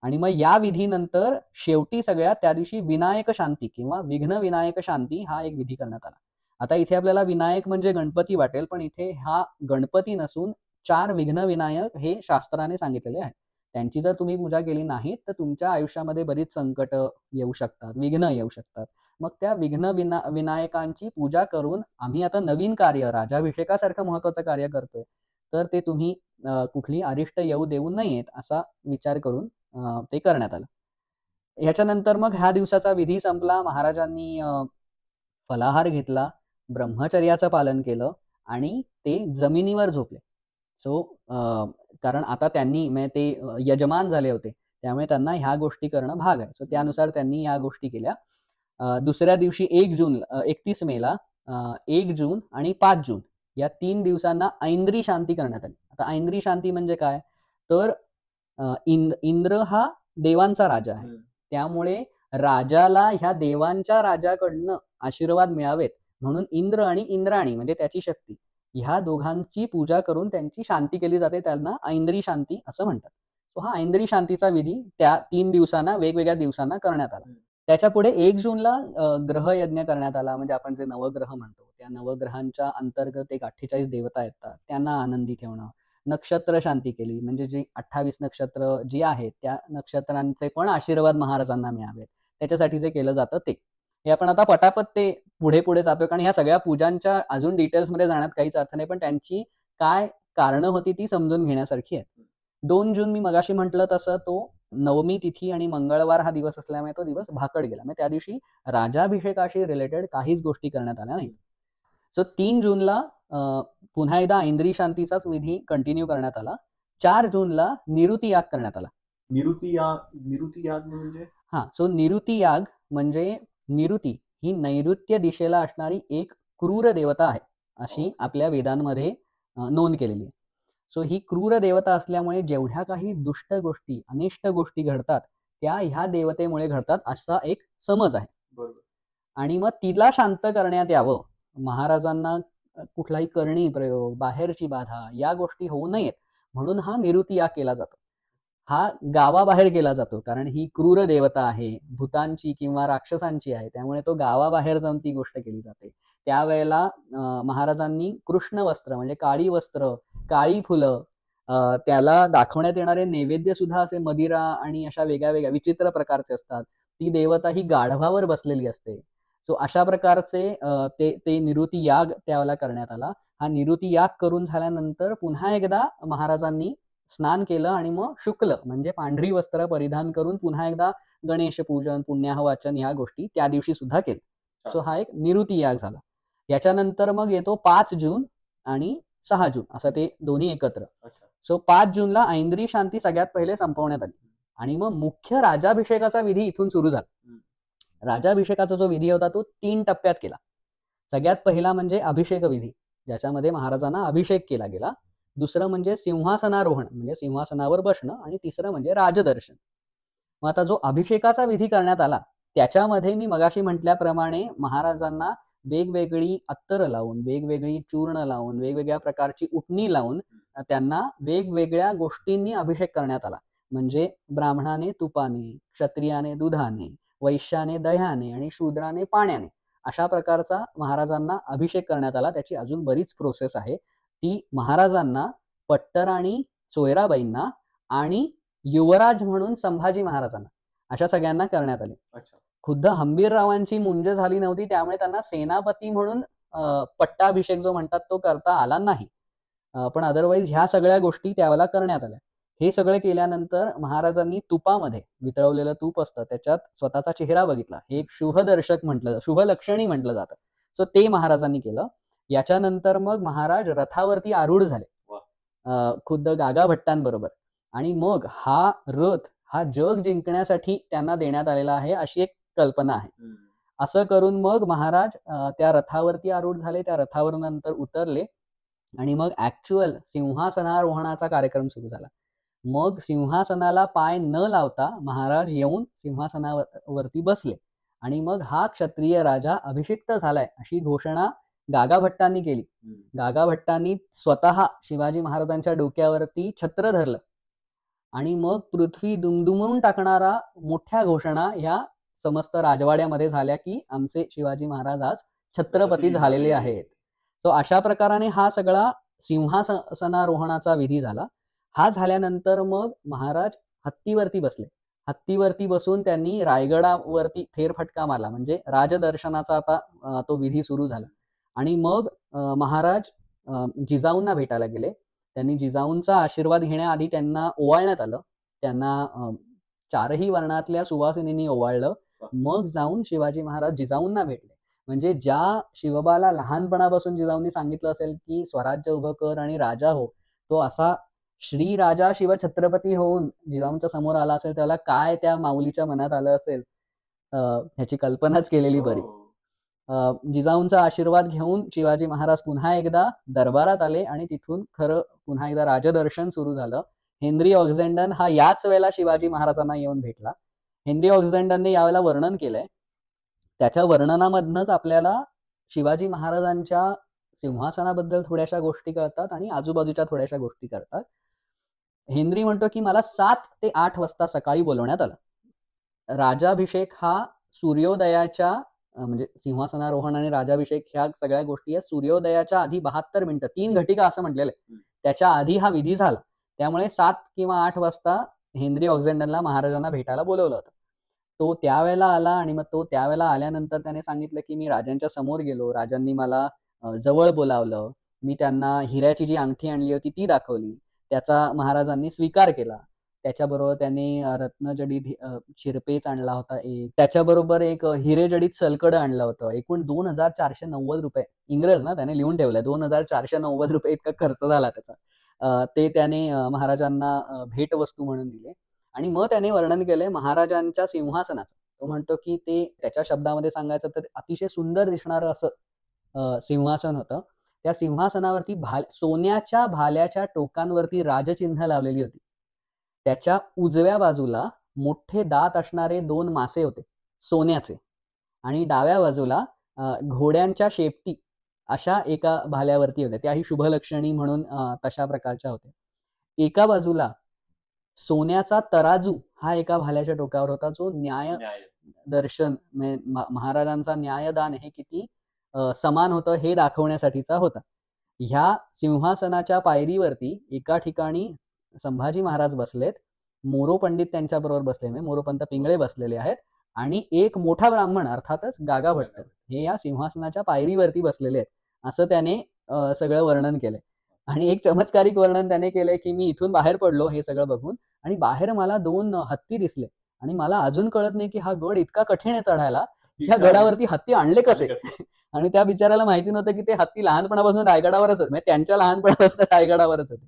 आणि मग या विधीनंतर शेवटी सगळ्यात त्या दिवशी विनायक शांती किंवा विघ्न विनायक शांती हा एक विधी करण्यात आला. आता इथे आपल्याला विनायक म्हणजे गणपती वाटेल, पण इथे हा गणपती नसून 4 विघ्न विनायक हे शास्त्राने सांगितलेले आहेत. त्यांची जर तुम्ही पूजा केली नाही तर तुमच्या आयुष्यामध्ये बरीच संकट येऊ शकतात, विघ्न येऊ शकतात. मग त्या विघ्न विनायकांची पूजा करून आम्ही आता नवीन कार्य राजाभिषेकासारखं महत्वाचं कार्य करतोय, तर ते तुम्ही कुठली अरिष्ट येऊ देऊ नयेत असा विचार करून ते करण्यात आलं. ह्याच्यानंतर मग ह्या दिवसाचा विधी संपला. महाराजांनी फलाहार घेतला, ब्रह्मचर्याचं पालन केलं आणि ते जमिनीवर झोपले. सो कारण आता त्यांनी म्हणजे ते यजमान झाले होते, त्यामुळे त्यांना ह्या गोष्टी करणं भाग आहे. सो त्यानुसार त्यांनी ह्या गोष्टी केल्या. दुसऱ्या दिवशी 31 मेला 1 जून आणि 5 जून या 3 दिवसांना ऐंद्री शांती करण्यात आली. आता ऐंद्री शांती म्हणजे काय, तर इंद्र हा देवांचा राजा आहे, त्यामुळे राजाला ह्या देवांच्या राजाकडनं आशीर्वाद मिळावेत म्हणून इंद्र आणि इंद्राणी म्हणजे त्याची शक्ती ह्या दोघांची पूजा करून त्यांची शांती केली जाते, त्यांना ऐंद्री शांती असं म्हणतात. तो हा ऐंद्री शांतीचा विधी त्या 3 दिवसांना वेगवेगळ्या दिवसांना करण्यात आला. त्याच्या पुढे 1 जूनला ग्रहयज्ञ करण्यात आला. म्हणजे आपण जे नवग्रह म्हणतो त्या नवग्रहांच्या अंतर्गत एक 48 देवता येतात, त्यांना आनंदी ठेवणं. नक्षत्र शांती केली, म्हणजे जी 28 नक्षत्र जी आहेत त्या नक्षत्रांचे पण आशीर्वाद महाराजांना मिळावेत त्याच्यासाठी जे केलं जातं ते. हे आपण आता पटापट ते पुढे पुढे जातोय, कारण ह्या सगळ्या पूजांच्या अजून डिटेल्समध्ये जाण्यात काहीच अर्थ नाही, पण त्यांची काय कारणं होती ती समजून घेण्यासारखी आहेत. 2 जून मी मगाशी म्हटलं तसं तो नवमी तिथी आणि मंगळवार हा दिवस असल्यामुळे तो दिवस भाकड गेला. म्हणजे त्या दिवशी राजाभिषेकाशी रिलेटेड काहीच गोष्टी करण्यात आल्या नाहीत. सो 3 जूनला पुन्हा एकदा ऐंद्री शांतीचाच विधी कंटिन्यू करण्यात आला. 4 जूनला निरुती याग करण्यात आला.
निरुती याग म्हणजे
सो निरुती याग म्हणजे निरुती ही नैऋत्य दिशेला असणारी एक क्रूर देवता आहे अशी आपल्या वेदांमध्ये नोंद केलेली आहे. सो ही क्रूर देवता असल्यामुळे जेवढ्या काही दुष्ट गोष्टी अनिष्ट गोष्टी घडतात त्या ह्या देवतेमुळे घडतात असा एक समज आहे.
बरोबर.
आणि मग तिला शांत करण्यात यावं, महाराजांना कुठलाही करणी प्रयोग बाहेरची बाधा या गोष्टी होऊ नयेत म्हणून हा निरुती याग केला जातो. हा गावाबाहेर केला जातो, कारण ही क्रूर देवता आहे, भूतांची किंवा राक्षसांची आहे, त्यामुळे तो गावाबाहेर जाऊन ती गोष्ट केली जाते. त्यावेळेला महाराजांनी कृष्ण वस्त्र म्हणजे काळी वस्त्र, काळी फुलं, त्याला दाखवण्यात येणारे नैवेद्य सुद्धा असे मदिरा आणि अशा वेगळ्या वेगळ्या विचित्र प्रकारचे असतात. ती देवता ही गाढवावर बसलेली असते. सो अशा प्रकारचे ते निरुती याग त्यावेळेला करण्यात आला. हा निरुती याग करून झाल्यानंतर पुन्हा एकदा महाराजांनी स्नान केलं आणि मग शुक्ल म्हणजे पांढरी वस्त्र परिधान करून पुन्हा एकदा गणेश पूजन, पुण्याह वाचन ह्या गोष्टी त्या दिवशी सुद्धा केल्या. सो हा एक निरुती याग झाला. याच्यानंतर मग येतो 5 जून आणि 6 जून असं ते दोन्ही एकत्र. सो 5 जूनला ऐंद्री शांती सगळ्यात पहिले संपवण्यात आली आणि मग मुख्य राजाभिषेकाचा विधी इथून सुरू झाला. राजाभिषेकाचा जो विधी होता तो 3 टप्प्यात केला. सगळ्यात पहिला म्हणजे अभिषेक विधी, ज्याच्यामध्ये महाराजांना अभिषेक केला गेला. दुसरं म्हणजे सिंहासनारोहण म्हणजे सिंहासनावर बसणं आणि तिसरं म्हणजे राजदर्शन. मग आता जो अभिषेकाचा विधी करण्यात आला त्याच्यामध्ये मी मगाशी म्हटल्याप्रमाणे महाराजांना वेगवेगळी अत्तर लावून, वेगवेगळी चूर्ण लावून, वेगवेगळ्या प्रकारची उटणी लावून त्यांना वेगवेगळ्या गोष्टींनी अभिषेक करण्यात आला. म्हणजे ब्राह्मणाने तुपाने, क्षत्रियाने दुधाने, वैश्याने दह्याने आणि शूद्राने पाण्याने अशा प्रकारचा महाराजांना अभिषेक करण्यात आला. त्याची अजून बरीच प्रोसेस आहे. ती महाराजांना, पट्टराणी सोयराबाईंना आणि युवराज म्हणून संभाजी महाराजांना अशा सगळ्यांना करण्यात आली. खुद्द हंबीररावांची मुंज झाली नव्हती, त्यामुळे त्यांना सेनापती म्हणून पट्टाभिषेक जो म्हणतात तो करता आला नाही. पण अदरवाईज ह्या सगळ्या गोष्टी त्यावेळेला करण्यात आल्या. हे सगळं केल्यानंतर महाराजांनी तुपामध्ये वितळवलेलं तूप असतं त्याच्यात स्वतःचा चेहरा बघितला. हे एक शुभदर्शक म्हटलं, शुभलक्षणी म्हटलं जातं. सो ते महाराजांनी केलं. याच्यानंतर मग महाराज रथावरती आरूढ झाले खुद्द गागा भट्टांबरोबर. आणि मग हा रथ हा जग जिंकण्यासाठी त्यांना देण्यात आलेला आहे अशी एक कल्पना आहे. असं करून मग महाराज त्या रथावरती आरूढ झाले, त्या रथावर नंतर उतरले आणि मग ऍक्च्युअल सिंहासनारोहणाचा कार्यक्रम सुरू झाला. मग सिंहासनाला पाय न लावता महाराज येऊन सिंहासनावरती बसले आणि मग हा क्षत्रिय राजा अभिषिक्त झालाय अशी घोषणा गागाभट्टांनी केली. गागाभट्टांनी स्वतः शिवाजी महाराजांच्या डोक्यावरती छत्र धरलं आणि मग पृथ्वी दुमदुमवून टाकणारा मोठ्या घोषणा ह्या समस्त राजवाड्यामध्ये झाल्या की आमचे शिवाजी महाराज आज छत्रपती झालेले आहेत. तो अशा प्रकाराने हा सगळा सिंहासनारोहणाचा विधी झाला. हा झाल्यानंतर मग महाराज हत्तीवरती बसले. हत्तीवरती बसून त्यांनी रायगडावरती फेरफटका मारला, म्हणजे राजदर्शनाचा आता तो विधी सुरू झाला. आणि मग महाराज जिजाऊंना भेटायला गेले. त्यांनी जिजाऊंचा आशीर्वाद घेण्याआधी त्यांना ओवाळण्यात आलं. त्यांना चारही वर्णातल्या सुवासिनींनी ओवाळलं. मग जाऊन शिवाजी महाराज जिजाऊंना भेटले. म्हणजे ज्या शिवबाला लहानपणापासून जिजाऊंनी सांगितलं असेल की स्वराज्य उभं कर आणि राजा हो, तो असा श्री राजा शिव छत्रपती होऊन जिजाऊंच्या समोर आला असेल, त्याला काय त्या माऊलीच्या मनात आलं असेल ह्याची कल्पनाच केलेली बरी. जिजाऊंचा आशीर्वाद घेऊन शिवाजी महाराज पुन्हा एकदा दरबारात आले आणि तिथून खरं पुन्हा एकदा राजदर्शन सुरू झालं. हेनरी ऑक्झेंडन हा याच वेळेला शिवाजी महाराजांना येऊन भेटला. हेनरी ऑक्झेंडनने यावेळेला वर्णन केलंय. त्याच्या वर्णनामधनच आपल्याला शिवाजी महाराजांच्या सिंहासनाबद्दल थोड्याशा गोष्टी कळतात आणि आजूबाजूच्या थोड्याशा गोष्टी कळतात. हेनरी म्हणतो की मला 7 ते 8 वाजता सकाळी बोलवण्यात आलं. राजाभिषेक हा सूर्योदयाच्या म्हणजे सिंहासनारोहण आणि राजाभिषेक ह्या सगळ्या गोष्टी आहेत सूर्योदयाच्या आधी 72 मिनिटं 3 घटिका असं म्हटलेलं आहे. त्याच्या आधी हा विधी झाला. त्यामुळे 7 किंवा 8 वाजता हेनरी ऑक्झेंडनला महाराजांना भेटायला बोलवलं होतं. तो त्यावेळेला आला आणि मग तो त्यावेळेला आल्यानंतर त्याने सांगितलं की मी राजांच्या समोर गेलो. राजांनी मला जवळ बोलावलं. मी त्यांना हिऱ्याची जी अंगठी आणली होती ती दाखवली. त्याचा महाराजांनी स्वीकार केला. त्याच्याबरोबर त्यांनी रत्नजडित शिरपेच आणला होता एक. त्याच्याबरोबर एक हिरेजडित सलकड आणलं होतं. एकूण 2490 रुपये. इंग्रज ना, त्याने लिहून ठेवलंय 2490 रुपये इतका खर्च झाला त्याचा. ते त्याने महाराजांना भेटवस्तू म्हणून दिले. आणि मग त्याने वर्णन केलंय महाराजांच्या सिंहासनाचं. तो म्हणतो की ते त्याच्या शब्दामध्ये सांगायचं तर अतिशय सुंदर दिसणारं असं सिंहासन होतं. त्या सिंहासनावरती सोन्याच्या भाल्याच्या टोकांवरती राजचिन्ह लावलेली होती. त्याच्या उजव्या बाजूला मोठे दात असणारे 2 मासे होते सोन्याचे आणि डाव्या बाजूला घोड्यांच्या शेपटी अशा एका भाल्यावरती होत्या. त्याही शुभलक्षणी म्हणून तशा प्रकारच्या होत्या. एका बाजूला सोन्याचा तराजू हा एका भाल्याच्या टोकावर होता, जो न्याय दर्शन महाराजांचा न्यायदान हे किती समान होतं हे दाखवण्यासाठीचा होता. ह्या सिंहासनाच्या पायरीवरती एका ठिकाणी संभाजी महाराज बसलेत. मोरोपंडित त्यांच्याबरोबर बसले, मोरोपंत पिंगळे बसलेले आहेत आणि एक मोठा ब्राह्मण अर्थातच गागाभट्ट हे या सिंहासनाच्या पायरीवरती बसलेले आहेत असं त्याने सगळं वर्णन केलंय. आणि एक चमत्कारिक वर्णन त्याने केलंय की मी इथून बाहेर पडलो हे सगळं बघून आणि बाहेर मला 2 हत्ती दिसले आणि मला अजून कळत नाही की हा गड इतका कठीण आहे चढायला, ह्या गडावरती हत्ती आणले कसे. आणि त्या बिचाराला माहिती नव्हतं की ते हत्ती लहानपणापासून रायगडावरच होते, म्हणजे त्यांच्या लहानपणापासून रायगडावरच होते.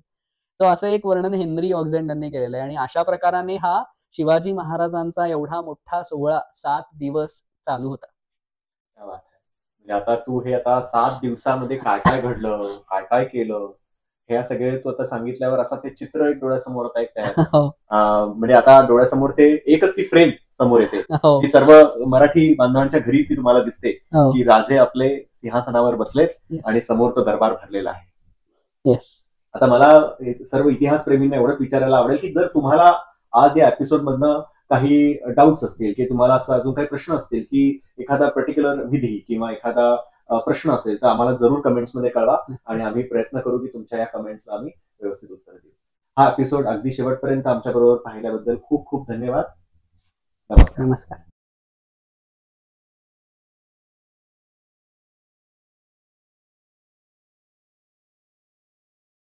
तो असं एक वर्णन हेनरी ऑक्झेंडनने केलेलं आहे. आणि अशा प्रकाराने हा शिवाजी महाराजांचा एवढा मोठा सोहळा 7 दिवस चालू होता.
म्हणजे आता तू हे आता 7 दिवसामध्ये काय काय घडलं, काय काय केलं, हे सगळे तू आता सांगितल्यावर असं ते चित्र एक डोळ्यासमोर आता एक तयार. म्हणजे आता डोळ्यासमोर ते एकच ती फ्रेम समोर येते की सर्व मराठी बांधवांच्या घरी ती तुम्हाला दिसते की राजे आपले सिंहासनावर बसलेत आणि समोर तो दरबार भरलेला आहे. आता मला सर्व इतिहास प्रेमींना एवढंच विचारायला आवडेल की जर तुम्हाला आज या एपिसोड मधनं काही डाऊट्स असतील की तुम्हाला असं अजून काही प्रश्न असतील की एखादा पर्टिक्युलर विधी किंवा एखादा प्रश्न असेल तर आम्हाला जरूर कमेंट्समध्ये कळवा आणि आम्ही प्रयत्न करू की तुमच्या या कमेंट्सला आम्ही व्यवस्थित उत्तर देऊ. हा एपिसोड अगदी शेवटपर्यंत आमच्या बरोबर पाहिल्याबद्दल खूप खूप धन्यवाद. नमस्कार.